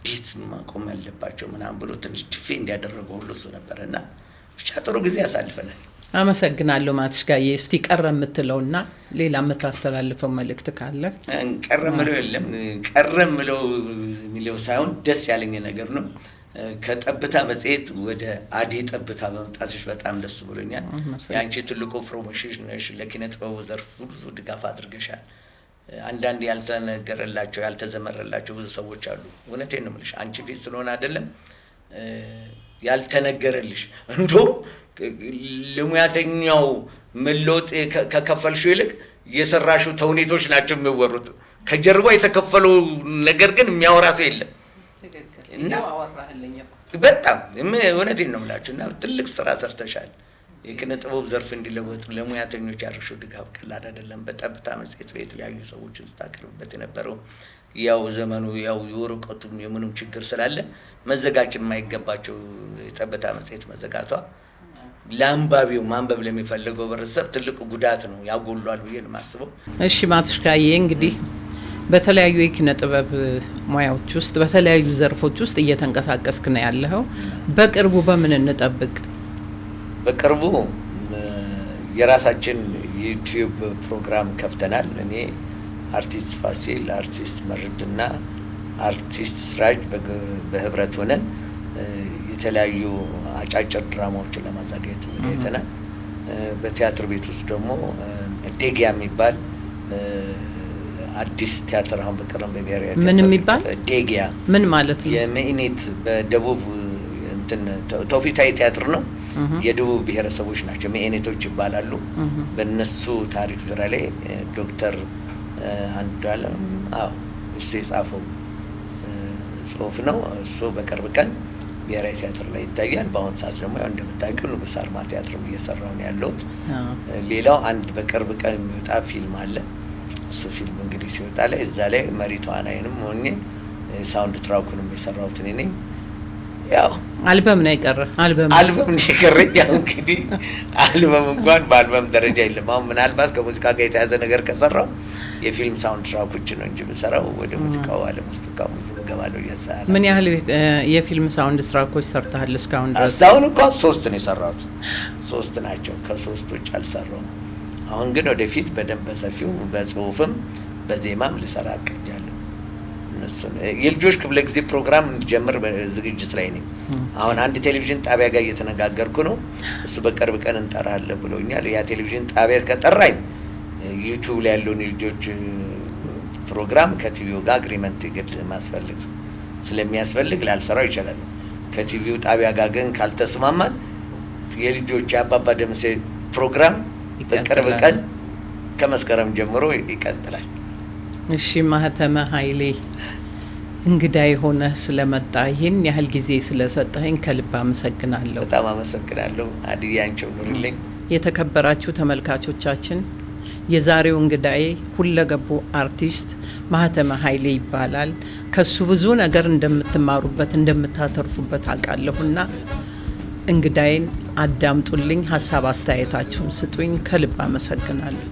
ዲት ማቆም ያለባቸው ምናምን ብሎ ትንሽ ዲፌንድ ያደረገው ሁሉ እሱ ነበርና ብቻ ጥሩ ጊዜ ያሳልፈናል። አመሰግናለሁ ማትሽ ጋዬ። እስቲ ቀረ የምትለውና ሌላ የምታስተላልፈው መልእክት ካለ? ቀረ ምለው የለም። ቀረ ምለው ሳይሆን ደስ ያለኝ ነገር ነው። ከጠብታ መጽሔት ወደ አዲ ጠብታ በመምጣትሽ በጣም ደስ ብሎኛል። ያንቺ ትልቁ ፕሮሞሽን ነሽ። ለኪነ ጥበቡ ዘርፍ ብዙ ድጋፍ አድርገሻል። አንዳንድ ያልተነገረላቸው ያልተዘመረላቸው ብዙ ሰዎች አሉ። እውነቴን ነው የምልሽ። አንቺ ፊት ስለሆነ አይደለም ያልተነገረልሽ። እንደውም ለሙያተኛው መለወጥ ከከፈልሽው ይልቅ የሰራሽው ተውኔቶች ናቸው የሚወሩት። ከጀርባ የተከፈለው ነገር ግን የሚያወራ ሰው የለም። እና በጣም እውነቴን ነው የምላችሁ። እና ትልቅ ስራ ሰርተሻል። የኪነ ጥበብ ዘርፍ እንዲለወጥ ለሙያተኞች ያደረግሽው ድጋፍ ቀላል አይደለም። በጠብታ መጽሔት የተለያዩ ሰዎችን ስታቀርብበት የነበረው ያው ዘመኑ ያው የወረቀቱም የምኑም ችግር ስላለ መዘጋጀት የማይገባቸው የጠብታ መጽሔት መዘጋቷ ለአንባቢው ማንበብ ለሚፈልገው ህብረተሰብ ትልቅ ጉዳት ነው፣ ያጎሏል ብዬ ነው የማስበው። እሺ ማትሽ ጋዬ፣ እንግዲህ በተለያዩ የኪነ ጥበብ ሙያዎች ውስጥ በተለያዩ ዘርፎች ውስጥ እየተንቀሳቀስክ ነው ያለኸው። በቅርቡ በምን እንጠብቅ? በቅርቡ የራሳችን ዩቲዩብ ፕሮግራም ከፍተናል። እኔ አርቲስት ፋሲል፣ አርቲስት መርድና አርቲስት ስራጅ በህብረት ሆነን የተለያዩ አጫጭር ድራማዎችን ለማዘጋጀት ተዘጋጅተናል። በቲያትር ቤት ውስጥ ደግሞ ዴጊያ የሚባል አዲስ ቲያትር አሁን በቅርብ በብሔራዊ ቲያትር ምን የሚባል ዴጊያ ምን ማለት ነው? የመኢኔት በደቡብ ተውፊታዊ ቲያትር ነው። የደቡብ ብሔረሰቦች ናቸው፣ መኢኔቶች ይባላሉ። በእነሱ ታሪክ ዙሪያ ላይ ዶክተር አንዱዓለም እሱ የጻፈው ጽሁፍ ነው። እሱ በቅርብ ቀን ብሔራዊ ቲያትር ላይ ይታያል። በአሁን ሰዓት ደግሞ ያው እንደምታውቂው ንጉሥ አርማ ቲያትርም እየሰራው ነው ያለሁት። ሌላው አንድ በቅርብ ቀን የሚወጣ ፊልም አለ። እሱ ፊልም እንግዲህ ሲወጣ ላይ እዛ ላይ መሪ ተዋናይንም ሆኜ ሳውንድ ትራኩንም የሰራሁት እኔ ነኝ። ያው አልበም ነው የቀረ አልበም ነው የቀረኝ። ያው እንግዲህ አልበም እንኳን በአልበም ደረጃ የለም። አሁን ምናልባት ከሙዚቃ ጋር የተያዘ ነገር ከሰራው የፊልም ሳውንድ ትራኮች ነው እንጂ በሰራው ወደ ሙዚቃው ዓለም ውስጥ ሙዚቃ ገባለው ያሳለ። ምን ያህል የፊልም ሳውንድ ትራኮች ሰርተሃል እስካሁን ድረስ? እስካሁን እንኳን 3 ነው የሰራሁት። 3 ናቸው። ከ3 ውጭ አልሰራሁም። አሁን ግን ወደፊት በደንብ በሰፊው በጽሁፍም በዜማም ልሰራ አቅጃለሁ። እነሱን የልጆች ክፍለ ጊዜ ፕሮግራም እንጀምር ዝግጅት ላይ ነኝ። አሁን አንድ ቴሌቪዥን ጣቢያ ጋር እየተነጋገርኩ ነው። እሱ በቅርብ ቀን እንጠራለን ብሎኛል። ያ ቴሌቪዥን ጣቢያ ከጠራኝ ዩቲዩብ ላይ ያለውን የልጆች ፕሮግራም ከቲቪው ጋር አግሪመንት ይገድ ማስፈልግ ስለሚያስፈልግ ላልሰራው ይችላል። ከቲቪው ጣቢያ ጋር ግን ካልተስማማን የልጆች አባባ ደምሴ ፕሮግራም በቅርብ ቀን ከመስከረም ጀምሮ ይቀጥላል። እሺ ማህተመ ኃይሌ እንግዳ የሆነ ስለመጣ ይሄን ያህል ጊዜ ስለሰጠኸኝ ከልብ አመሰግናለሁ። በጣም አመሰግናለሁ። አድያንቸው ኑርልኝ። የተከበራችሁ ተመልካቾቻችን የዛሬው እንግዳዬ ሁለገቡ አርቲስት ማህተመ ኃይሌ ይባላል። ከሱ ብዙ ነገር እንደምትማሩበት እንደምታተርፉበት አውቃለሁና እንግዳዬን አዳምጡልኝ፣ ሀሳብ አስተያየታችሁን ስጡኝ። ከልብ አመሰግናለሁ።